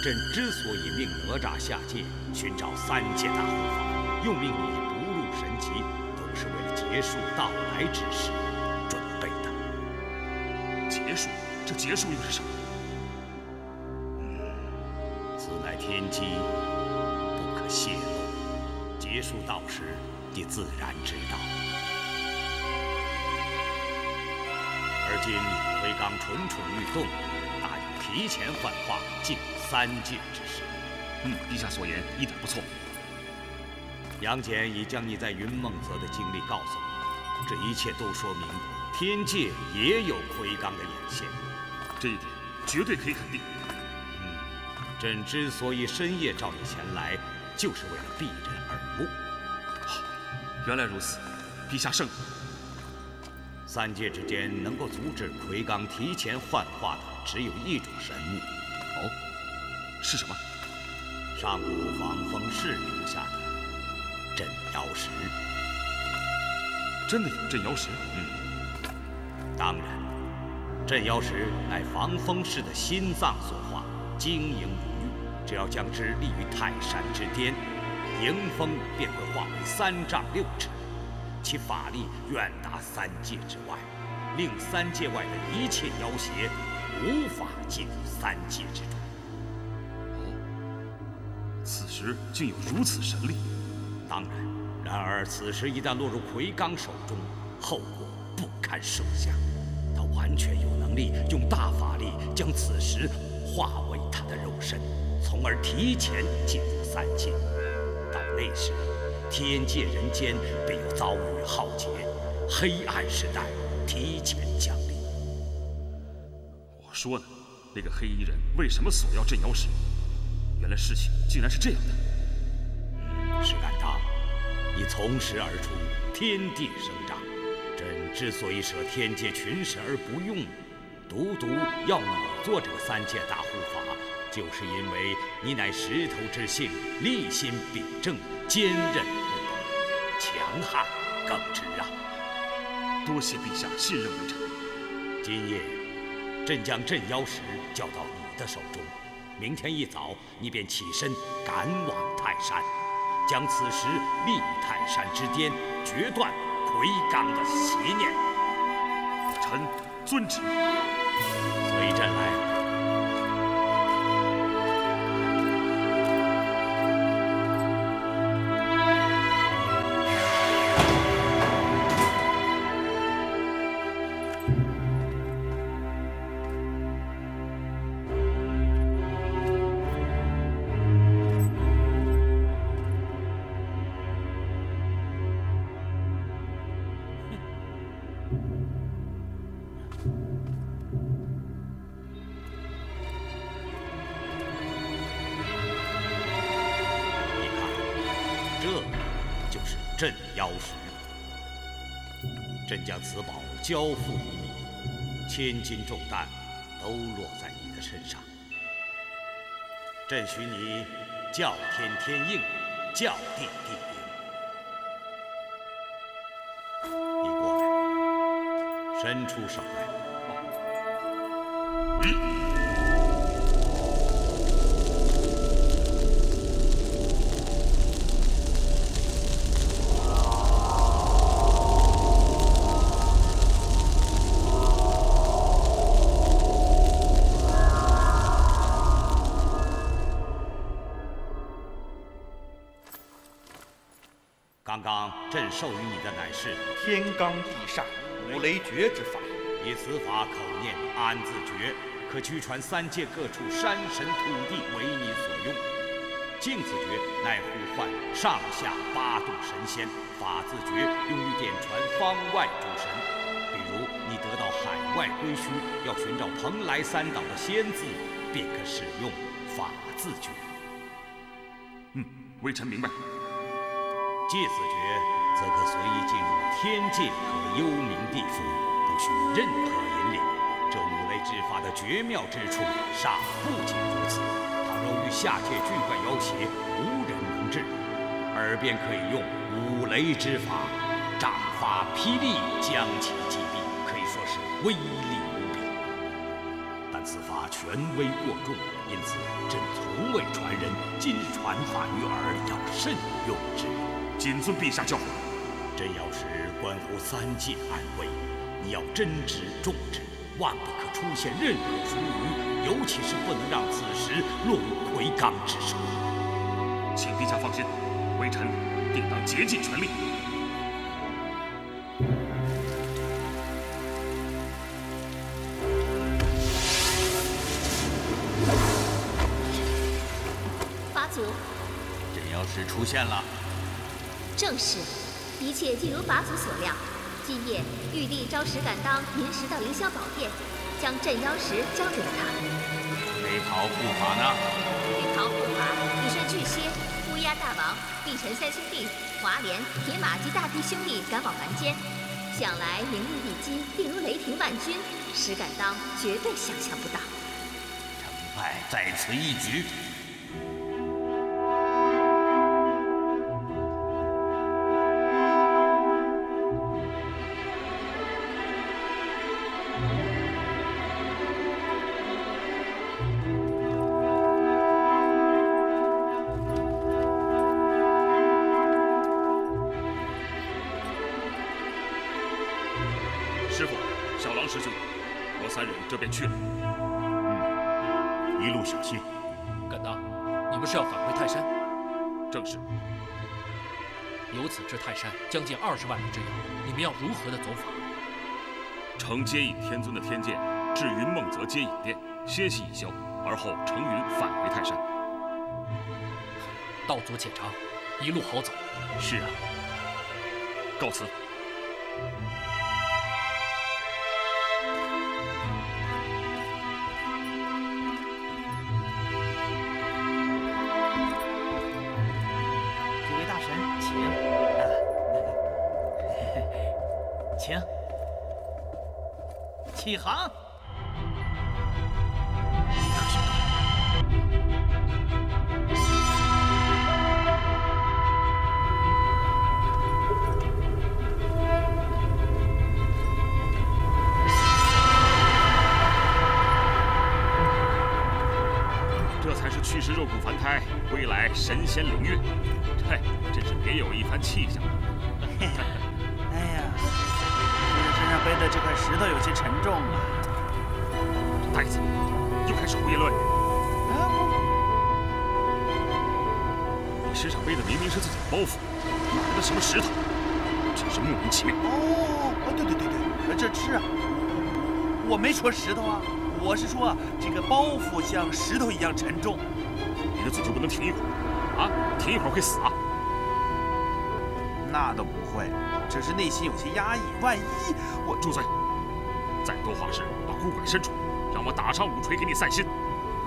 朕之所以命哪吒下界寻找三界大护法，又命你不入神级，都是为了结束到来之时准备的。结束？这结束又是什么？此乃天机，不可泄露。结束到时，你自然知道。而今魁罡蠢蠢欲动，大有提前幻化进三界之势。陛下所言一点不错。杨戬已将你在云梦泽的经历告诉我，这一切都说明天界也有魁罡的眼线，这一点绝对可以肯定。朕之所以深夜召你前来，就是为了避人耳目。原来如此，陛下圣明。三界之间能够阻止魁罡提前幻化的，只有一种神物。哦，是什么？上古防风氏留下的镇妖石。真的有镇妖石？当然，镇妖石乃防风氏的心脏所化，晶莹如玉。只要将之立于泰山之巅，迎风便会化为3丈6尺。其法力远达三界之外，令三界外的一切妖邪无法进入三界之中。此时竟有如此神力？当然，然而此时一旦落入魁罡手中，后果不堪设想。他完全有能力用大法力将此石化为他的肉身，从而提前进入三界。到那时，天界人间便有遭遇浩劫，黑暗时代提前降临。我说呢，那个黑衣人为什么索要镇妖石？原来事情竟然是这样的。石敢当，你从实而出，天地生长。朕之所以舍天界群神而不用，独要你做这个三界大护法，就是因为你乃石头之性，立心秉正，坚韧不拔，强悍耿直啊！多谢陛下信任微臣。今夜，朕将镇妖石交到你的手中，明天一早你便起身赶往泰山，将此石立于泰山之巅，决断魁罡的邪念。臣遵旨。随朕来。镇妖石。朕将此宝交付于你，千斤重担都落在你的身上。朕许你叫天天应，叫地地应。你过来，伸出手来。刚刚朕授予你的乃是天罡地煞五雷诀之法，以此法口念安字诀，可驱传3界各处山神土地为你所用。静字诀乃呼唤上下8度神仙，法字诀用于点传方外诸神。比如你得到海外归墟，要寻找蓬莱3岛的仙字，便可使用法字诀。微臣明白。戒字诀则可随意进入天界和幽冥地府，不需任何引领。这五雷之法的绝妙之处尚不仅如此，倘若遇下界巨怪妖邪，无人能治，而便可以用五雷之法，掌发霹雳将其击毙，可以说是威力无比。但此法权威过重，因此朕从未传人，今日传法于耳，要慎用之。谨遵陛下教诲。真妖石关乎3界安危，你要珍之重之，万不可出现任何疏虞，尤其是不能让此石落入魁罡之手。请陛下放心，微臣定当竭尽全力。法祖，真妖石出现了。正是，一切尽如法祖所料。今夜玉帝召石敢当临时到凌霄宝殿，将镇妖石交给了他。黑桃护法呢？黑桃护法已率巨蝎、乌鸦大王、碧晨3兄弟、华莲、铁马及大地兄弟赶往凡间。想来灵力一击，定如雷霆万钧，石敢当绝对想象不到。成败在此一举。师傅，小狼师兄，我3人这便去了。一路小心。敢当，你们是要返回泰山？正是。由此至泰山将近20万里之遥，你们要如何的走法？乘接引天尊的天剑至云梦泽接引殿，歇息一宵，而后乘云返回泰山。道阻且长，一路好走。是啊。告辞。请起航。这才是去世肉骨凡胎，归来神仙领域，嘿，真是别有一番气象。哎呀，身上背的这块石头有些沉重啊！这呆子又开始胡言乱语。你身上背的明明是自己的包袱，哪来的什么石头？真是莫名其妙。对，这是啊，我没说石头啊，我是说这个包袱像石头一样沉重。你的嘴就不能停一会儿啊？停一会儿会死啊？那倒不会，只是内心有些压抑。万一我……住嘴！再多话事，把骨拐伸出，让我打上5锤给你散心。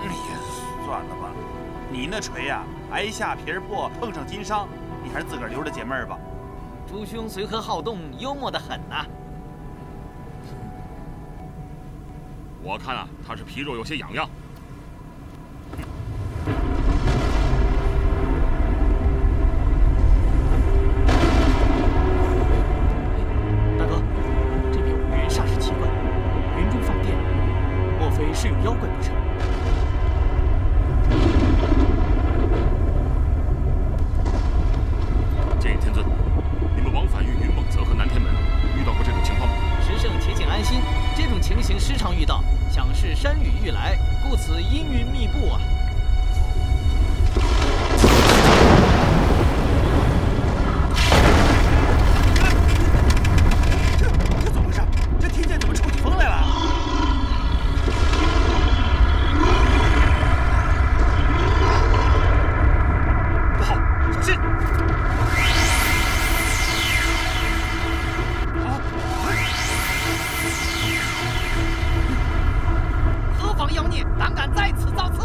哎呀，算了吧，你那锤呀，挨下皮儿破，碰上金伤，你还是自个儿留着解闷儿吧。朱兄随和好动，幽默得很呐。我看啊，他是皮肉有些痒痒。大哥，这边五云煞是奇怪，云中放电，莫非是有妖怪不成？ 建议天尊，你们往返于云梦泽和南天门，遇到过这种情况吗？石圣且请安心，这种情形时常遇到，想是山雨欲来，故此阴云密布啊。这怎么回事？这天界怎么抽起风来了？ 何方妖孽，胆敢在此造次！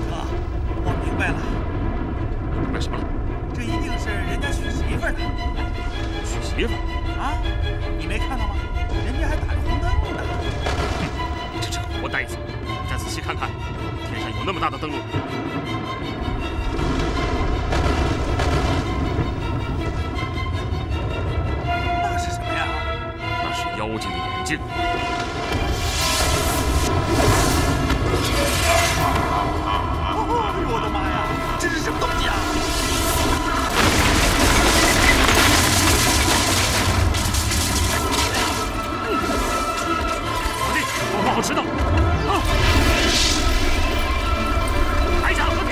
哥，我明白了。你明白什么了？这一定是人家娶媳妇儿的。娶媳妇儿？啊，你没看到吗？人家还打着红灯呢。你这活呆子！你再仔细看看，天上有那么大的灯笼。 妖精的眼睛！我的妈呀，这是什么东西啊？老弟，我话好迟到。台下和平。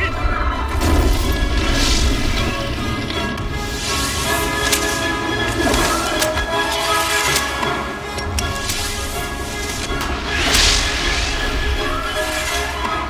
啊！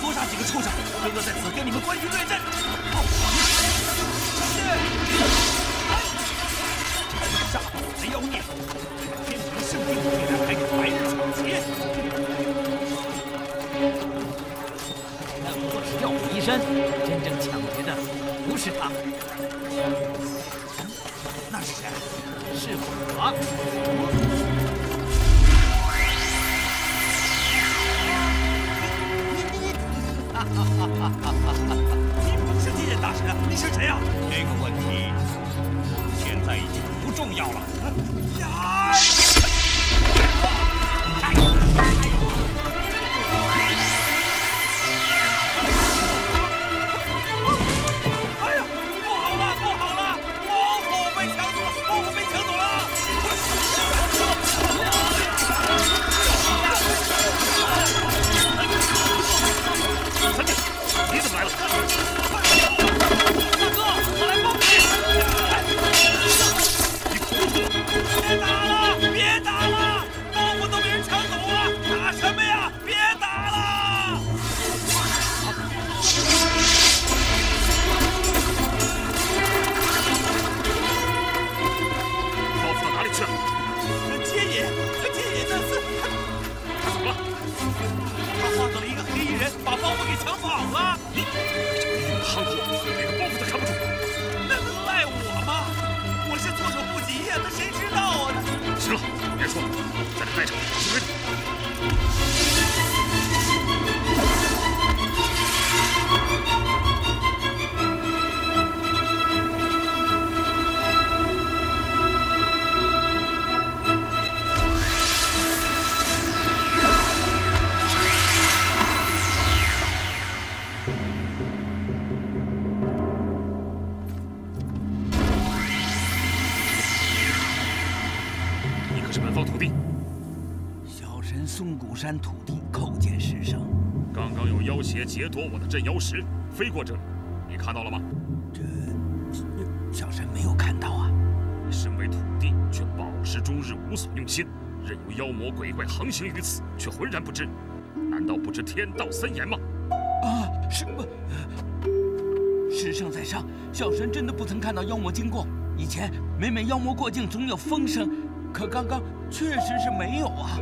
多杀几个畜生，哥哥在此跟你们关羽对阵。杀不死的妖孽，天庭圣地竟然还有白人抢劫！那不过是药服医生，真正抢劫的不是他。那是谁？是我。你不是金人大神，你是谁啊？这个问题现在已经不重要了。呀！哎呀，不好了，不好了！包袱被抢走了，包袱被抢走了！三弟，你怎么来了？大哥，我来帮你！别打了，别打了！包袱都被人抢走了，打什么呀？别打了！包袱到哪里去了？接引那厮，他怎么了？他换到了一个黑衣人，把包袱给抢跑了。你这个运的夯货，连个包袱都看不住。那能赖我吗？我是措手不及呀，那谁知道啊？行了，别说了，在这待着，去追他。你可是本方土地，小神松骨山土地叩见师圣。刚刚有妖邪劫夺我的镇妖石，飞过这里，你看到了吗？小神没有看到啊。你身为土地，却饱食终日，无所用心，任由妖魔鬼怪横行于此，却浑然不知。难道不知天道森严吗？啊，是不？师圣在上，小神真的不曾看到妖魔经过。以前每妖魔过境，总有风声，可刚刚确实是没有啊。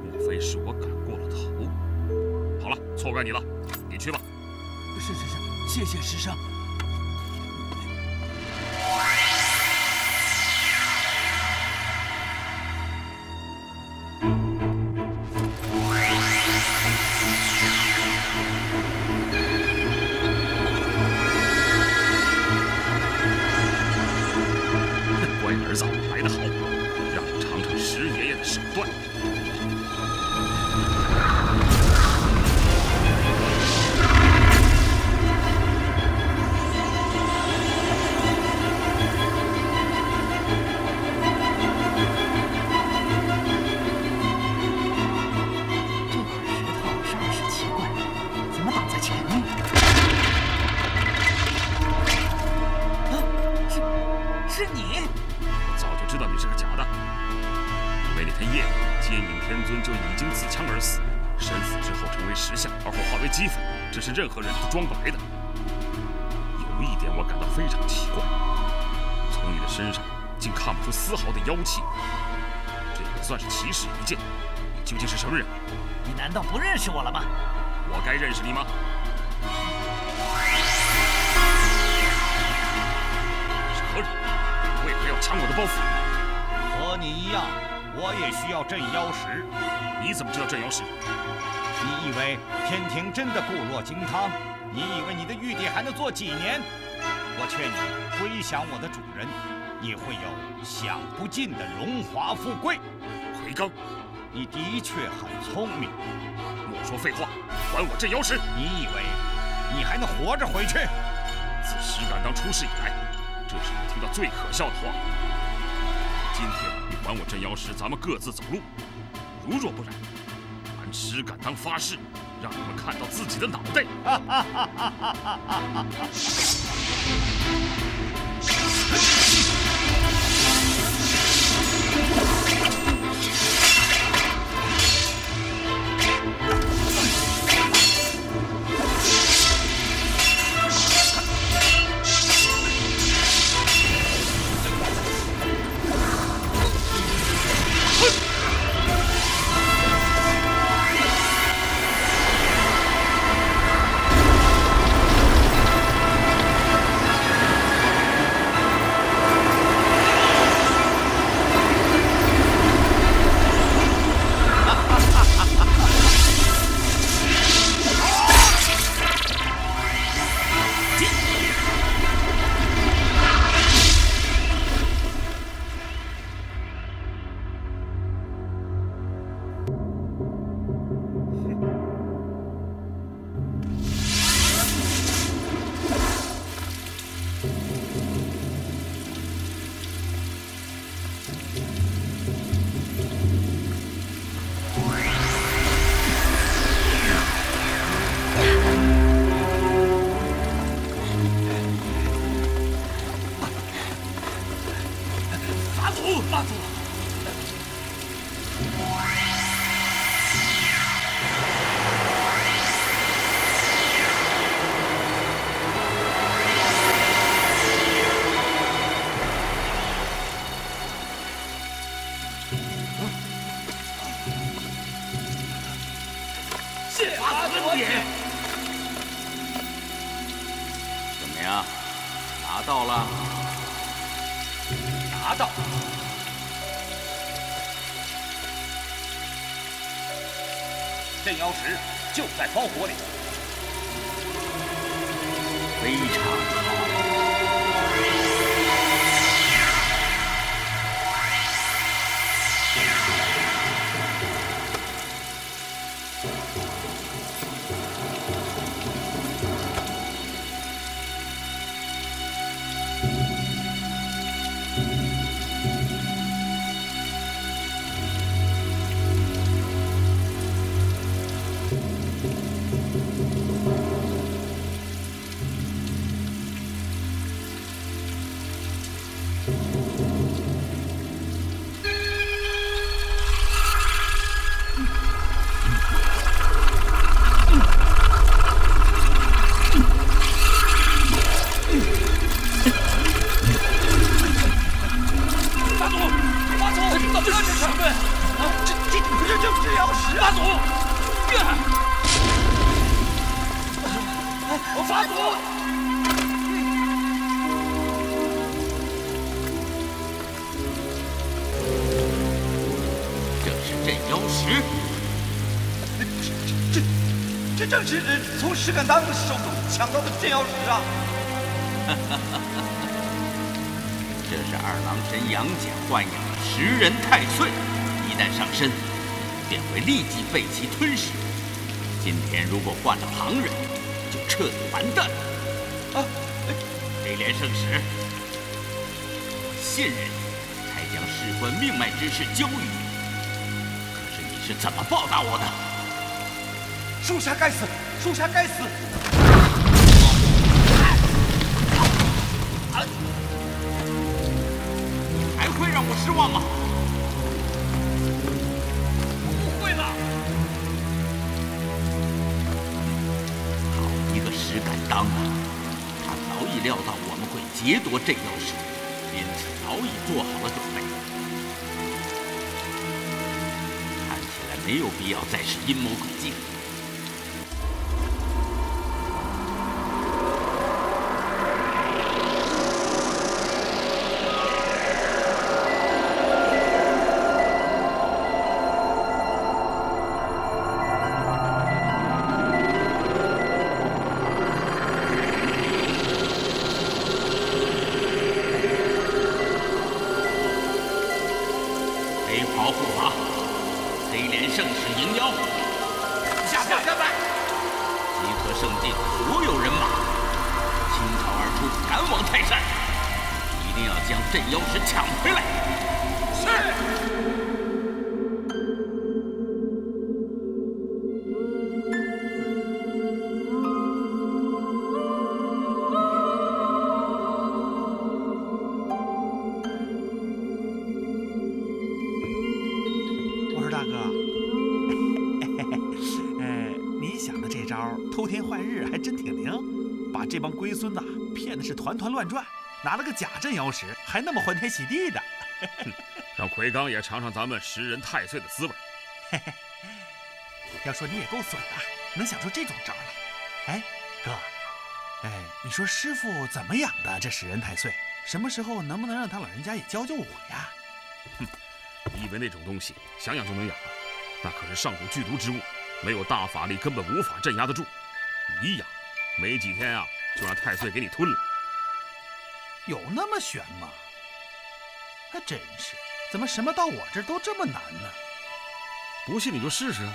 莫非是我赶过了头？好了，错怪你了，你去吧。是，谢谢师圣。乖儿子，来得好，让你尝尝石爷爷的手段。是你！我早就知道你是个假的，因为那天夜里，接引天尊就已经自枪而死，身死之后成为石像，而后化为齑粉，这是任何人都装不来的。有一点我感到非常奇怪，从你的身上竟看不出丝毫的妖气，这也算是奇事一件。你究竟是什么人？你难道不认识我了吗？我该认识你吗？是何人？为何要抢我的包袱？和你一样，我也需要镇妖石。你怎么知道镇妖石？你以为天庭真的固若金汤？你以为你的玉帝还能做几年？我劝你归降我的主人，你会有享不尽的荣华富贵。奎刚，你的确很聪明。莫说废话，还我镇妖石！你以为你还能活着回去？自石敢当出世以来，这是我听到最可笑的话。今天你还我镇妖石，咱们各自走路。如若不然，俺石敢当发誓，让你们看到自己的脑袋。打死你！怎么样？拿到了？拿到。镇妖石就在包裹里。非常好。 这正是从石敢当手中抢到的镇妖石啊！这是二郎神杨戬豢养的10人太岁，一旦上身，便会立即被其吞噬。今天如果换了旁人，就彻底完蛋了。黑莲圣使，我信任你，才将事关命脉之事交予你。可是你是怎么报答我的？ 属下该死，属下该死！还会让我失望吗？不会了！好一个石敢当啊！他早已料到我们会劫夺镇妖石，因此早已做好了准备。看起来没有必要再使阴谋诡计。 这帮龟孙呐，骗的是团团乱转，拿了个假镇妖石，还那么欢天喜地的。让奎刚也尝尝咱们10人太岁的滋味。嘿嘿，要说你也够损的，能想出这种招来。哎，哥，你说师傅怎么养的这10人太岁？什么时候能不能让他老人家也教教我呀？哼，你以为那种东西想养就能养啊？那可是上古剧毒之物，没有大法力根本无法镇压得住。你养，没几天啊。 就让太岁给你吞了，有那么悬吗？还真是，怎么什么到我这儿都这么难呢？不信你就试试。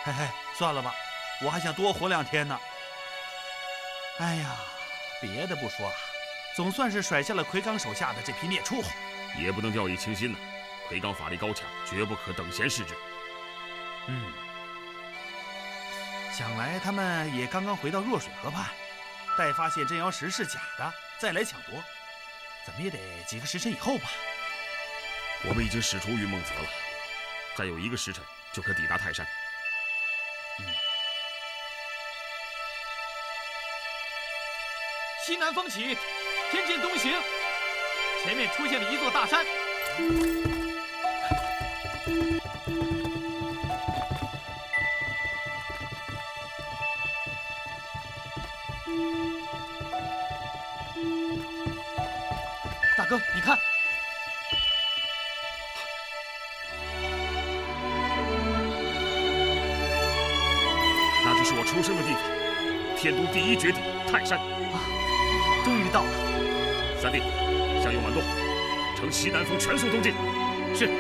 嘿嘿，算了吧，我还想多活2天呢。哎呀，别的不说，总算是甩下了奎刚手下的这批孽畜，也不能掉以轻心呐。奎刚法力高强，绝不可等闲视之。想来他们也刚刚回到弱水河畔。 待发现镇妖石是假的，再来抢夺，怎么也得几个时辰以后吧。我们已经使出云梦泽了，再有1个时辰就可抵达泰山。西南风起，天渐东行，前面出现了一座大山。哥，你看，那就是我出生的地方，天都第一绝顶泰山。啊，终于到了。三弟，向右慢动，乘西南风全速东进。是。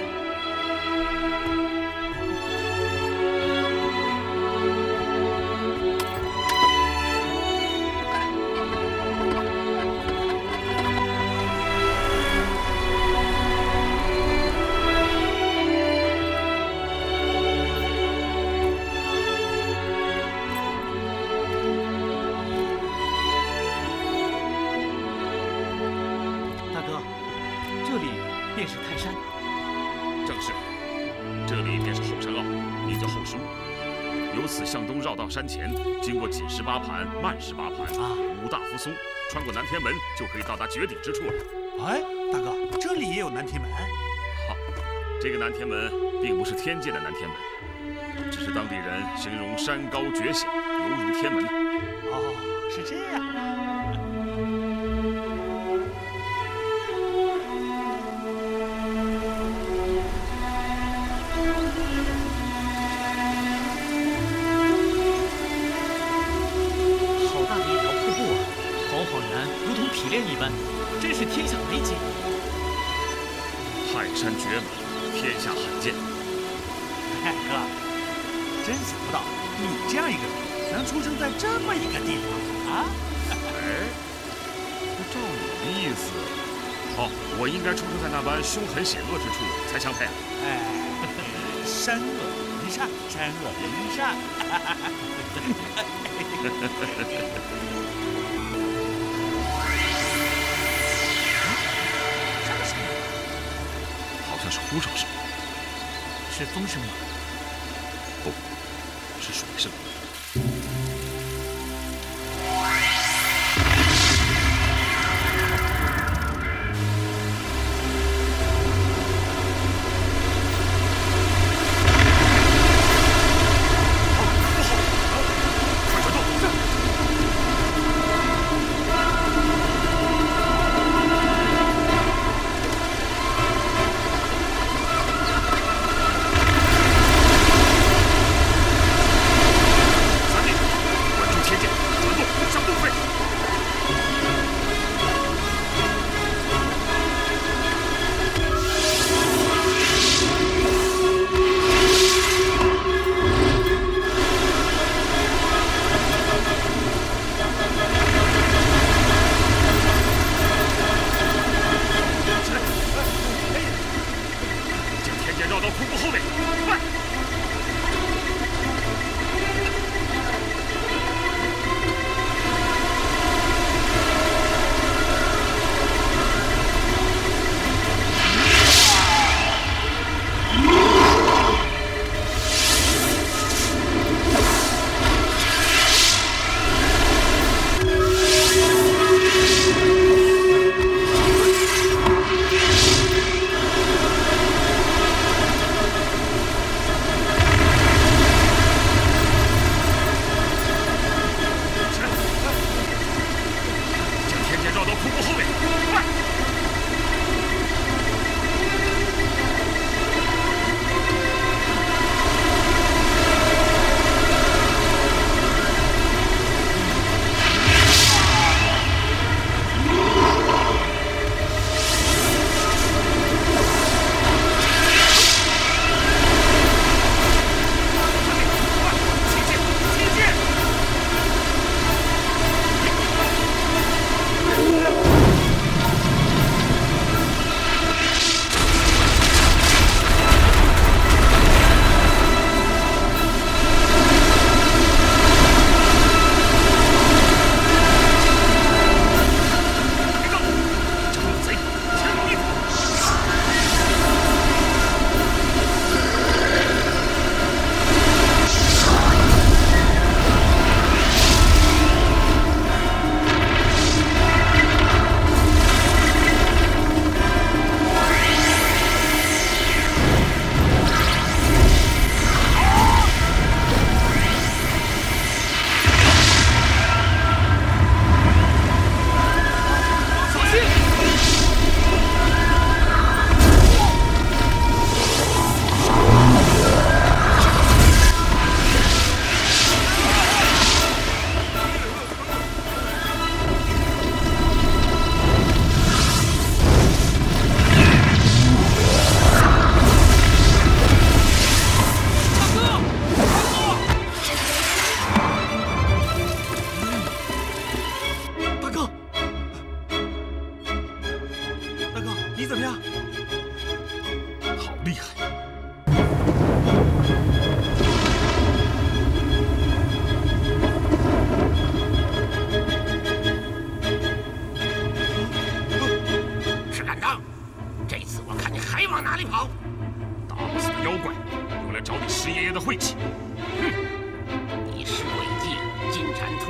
便是泰山，正是，这里便是后山坳，名叫后石坞。由此向东绕到山前，经过锦18盘、慢18盘、五大扶松，穿过南天门，就可以到达绝顶之处了。哎，大哥，这里也有南天门？好，这个南天门并不是天界的南天门，只是当地人形容山高绝险，犹如天门。哦，是这样。匹练一般，真是天下美景。泰山绝美，天下罕见。哎，哥，真想不到你这样一个人能出生在这么一个地方啊！哎，照你的意思，哦，我应该出生在那般凶狠险恶之处才相配。哎，山恶人善，山恶人善。好像是呼声声，是风声吗？不，是水声。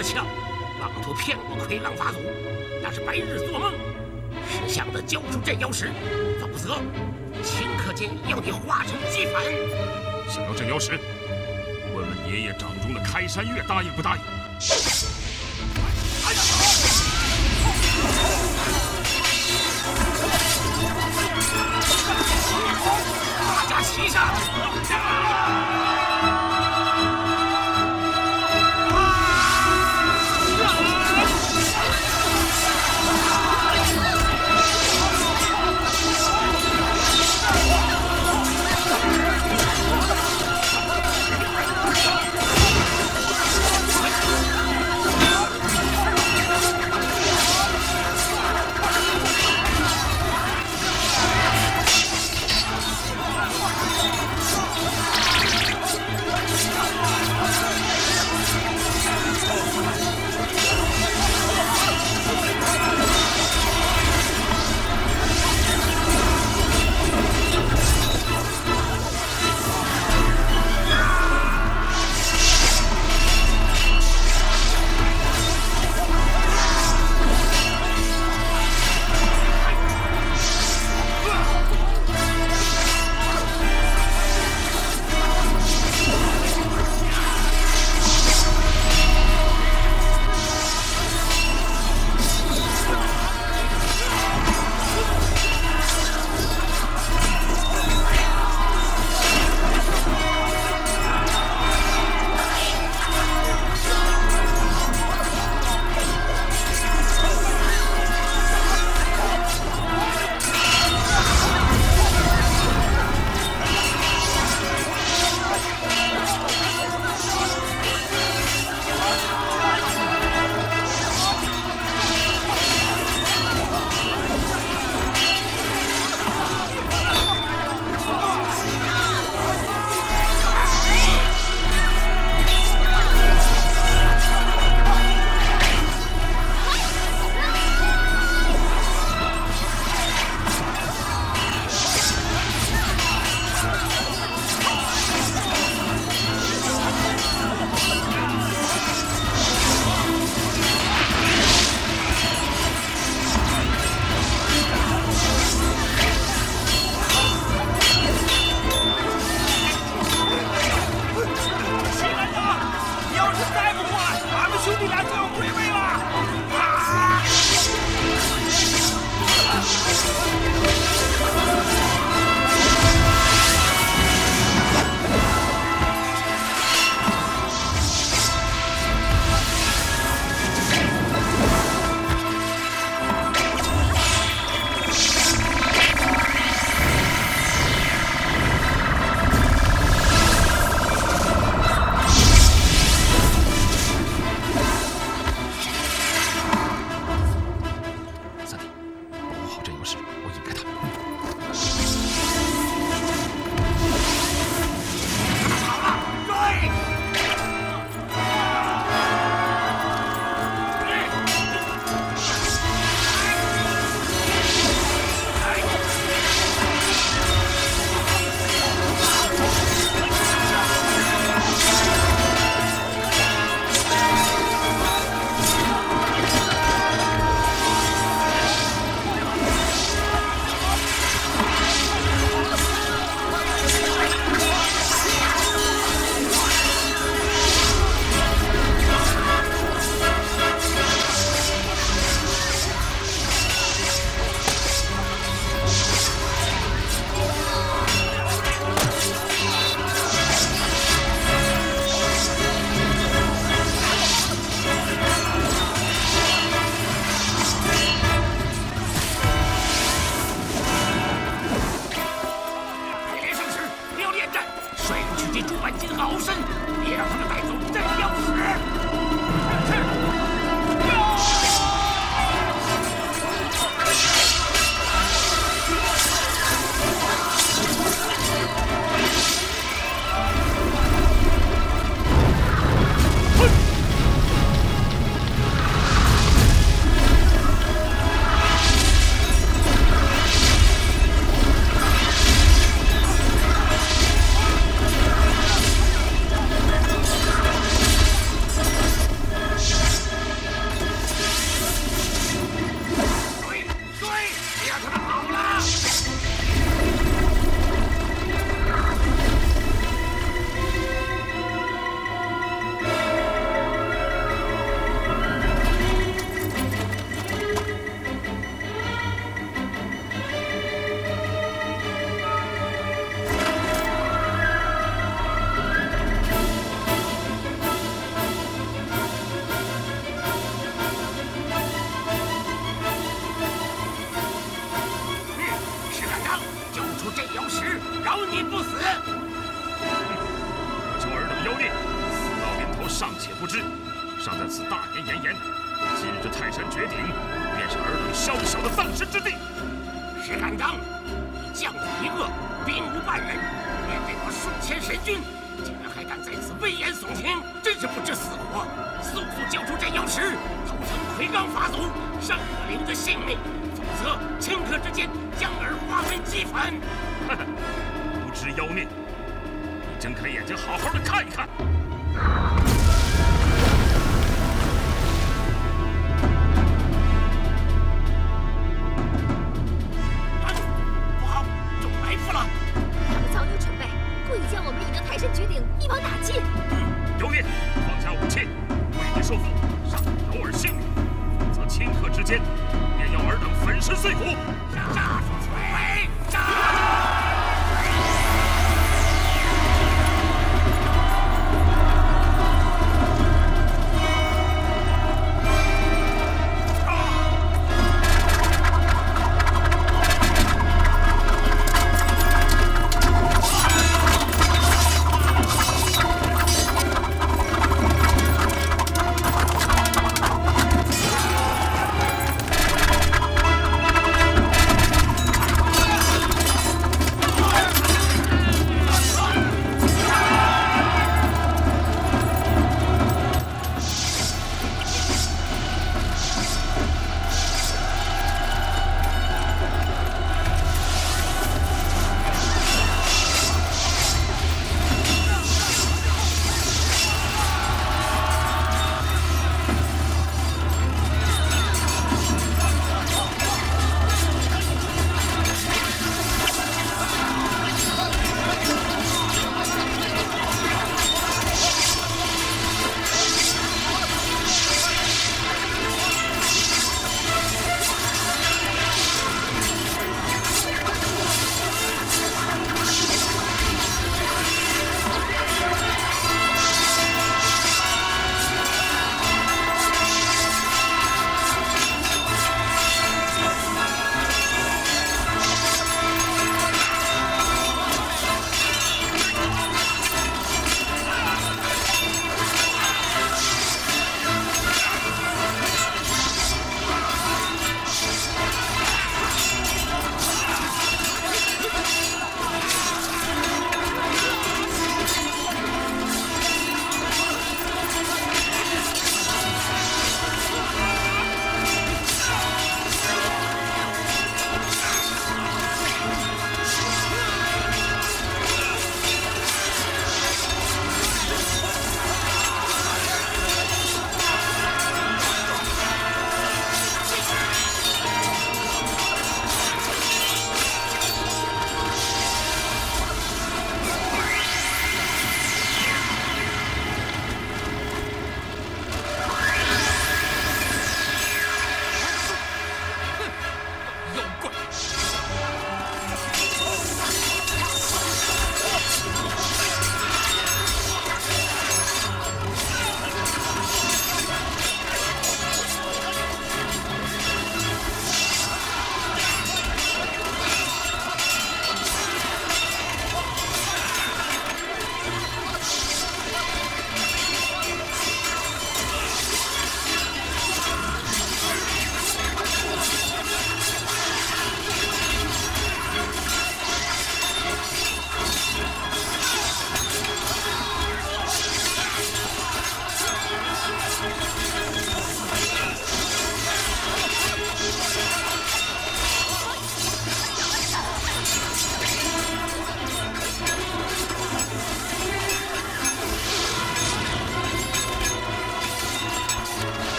我枪，妄图骗我魁珑法祖，那是白日做梦。识相的交出镇妖石，否则顷刻间要你化成齑粉。想要镇妖石，问问爷爷掌中的开山月答应不答应？大家齐上！知，尚在此大言炎炎。今日这泰山绝顶，便是尔等宵小的葬身之地。石敢当，你将领一个，兵无半人，面对我数千神军，竟然还敢在此危言耸听，真是不知死活！速速交出斩妖石，投诚魁罡法祖，尚可留着性命，否则顷刻之间将尔化为齑粉！呵呵，无知妖孽！你睁开眼睛，好好的看一看。不好，中埋伏了！他们早有准备，故意将我们引得泰山绝顶，一网打尽。妖孽，放下武器，为你受缚，尚饶尔性命，否则顷刻之间，便要尔等粉身碎骨！炸！锤！炸！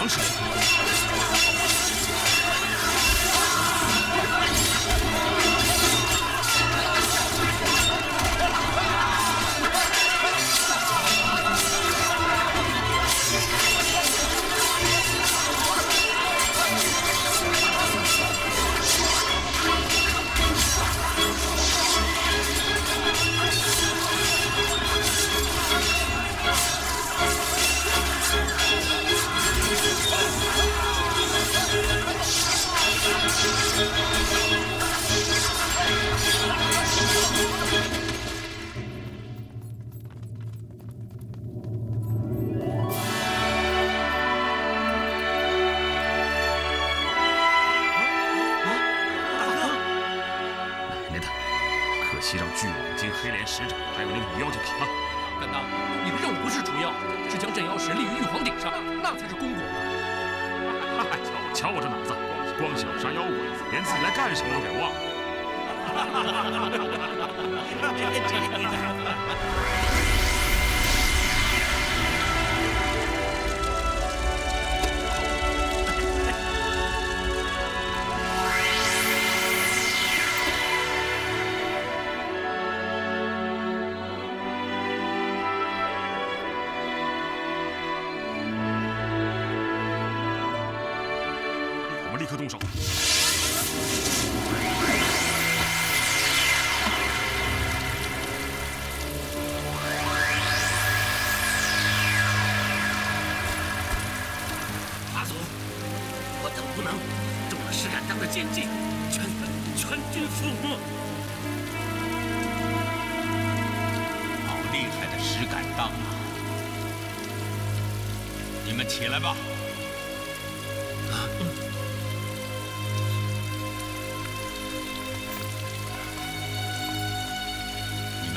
杨师兄。 可惜让巨蟒精、黑莲使者还有那女妖精跑了。甘当，你的任务不是除妖，是将镇妖石立于玉皇顶上，那才是功果呢。瞧我这脑子，光想杀妖怪，连自己来干什么都给忘了。立刻动手！马祖，我等不能中了石敢当的奸计，全军覆没。好厉害的石敢当啊！你们起来吧。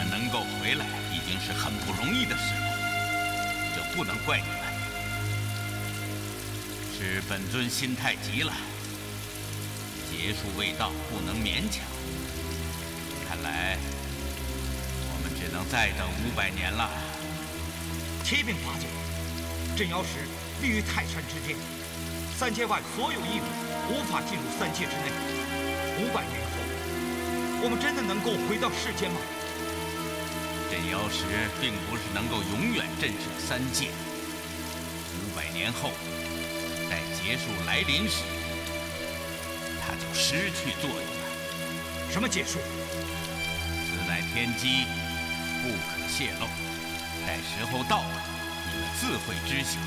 能够回来已经是很不容易的事了，这不能怪你们，是本尊心太急了，结束未到，不能勉强。看来我们只能再等500年了。启禀法祖，镇妖石立于泰山之巅，3000万所有异物无法进入3界之内。500年后，我们真的能够回到世间吗？ 镇妖石并不是能够永远震慑3界。500年后，待劫数来临时，它就失去作用了。什么劫数？此乃天机，不可泄露。待时候到了，你们自会知晓。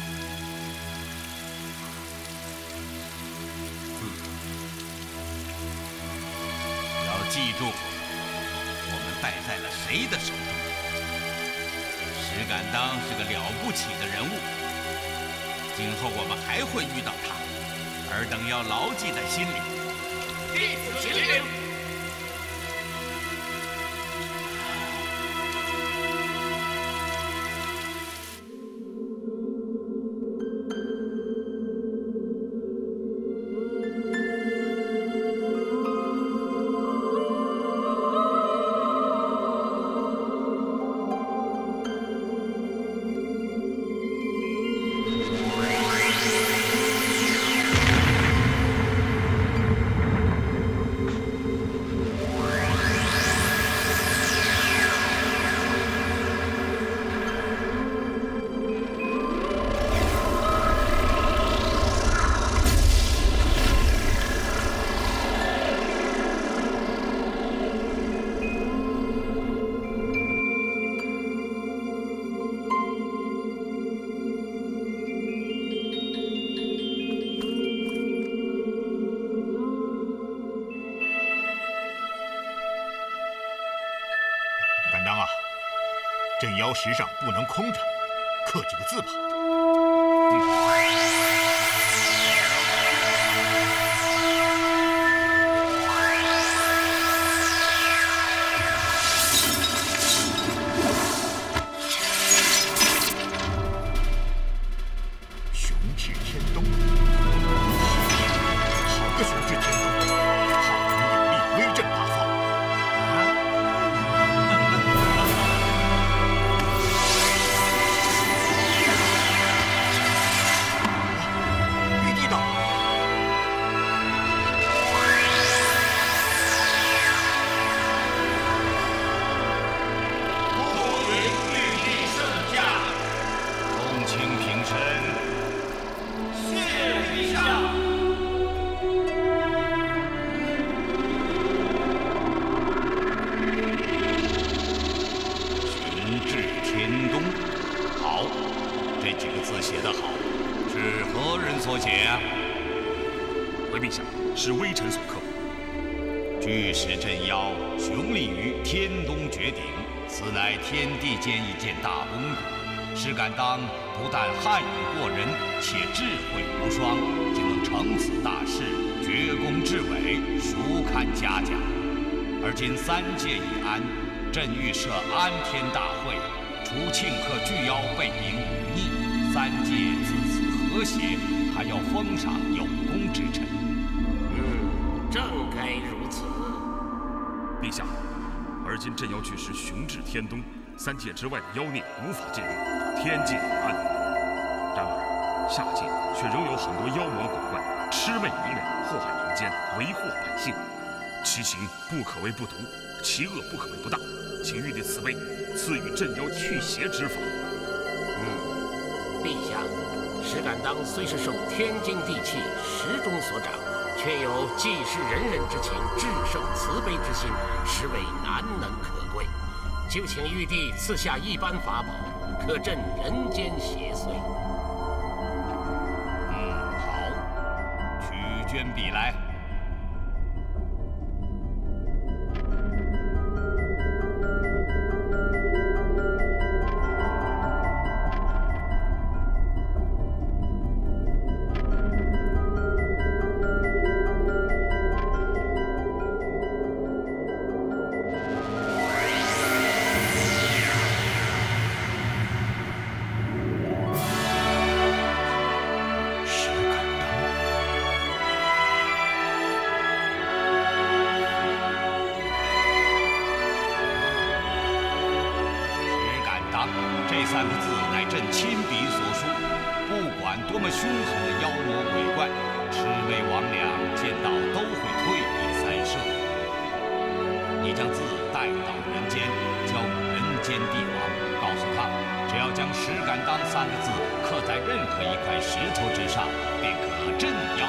要记住，我们败在了谁的手中？ 石敢当是个了不起的人物，今后我们还会遇到他，尔等要牢记在心里。弟子请领。敢当啊，镇妖石上不能空着，刻几个字吧。雄至天东，好个雄至天东，号称有力，威震八方。 啊！这几个字写得好，是何人所写啊？回陛下，是微臣所刻。巨石镇妖，雄立于天东绝顶，此乃天地间一件大功果。石敢当不但汉语过人，且智慧无双，竟能成此大事，绝功至伟，殊堪嘉奖。而今3界已安，朕欲设安天大会，除庆贺巨妖被柄忤逆，3界自此和谐，还要封赏有功之臣。正该如此。陛下，而今镇妖巨石雄至天东，3界之外的妖孽无法进入，天界已安。然而下界却仍有很多妖魔鬼怪，魑魅魍魉，祸害人间，为祸百姓。其行不可谓不毒，其恶不可谓不大。请玉帝慈悲，赐予镇妖去邪之法。陛下，石敢当虽是受天经地气、时钟所长，却有济世仁人之情、至圣慈悲之心，实为难能可贵。就请玉帝赐下一般法宝，可镇人间邪祟。好，取绢笔来。这3个字乃朕亲笔所书，不管多么凶狠的妖魔鬼怪，魑魅魍魉见到都会退避3舍。你将字带到人间，交给人间帝王，告诉他，只要将石敢当3个字刻在任何一块石头之上，便可镇妖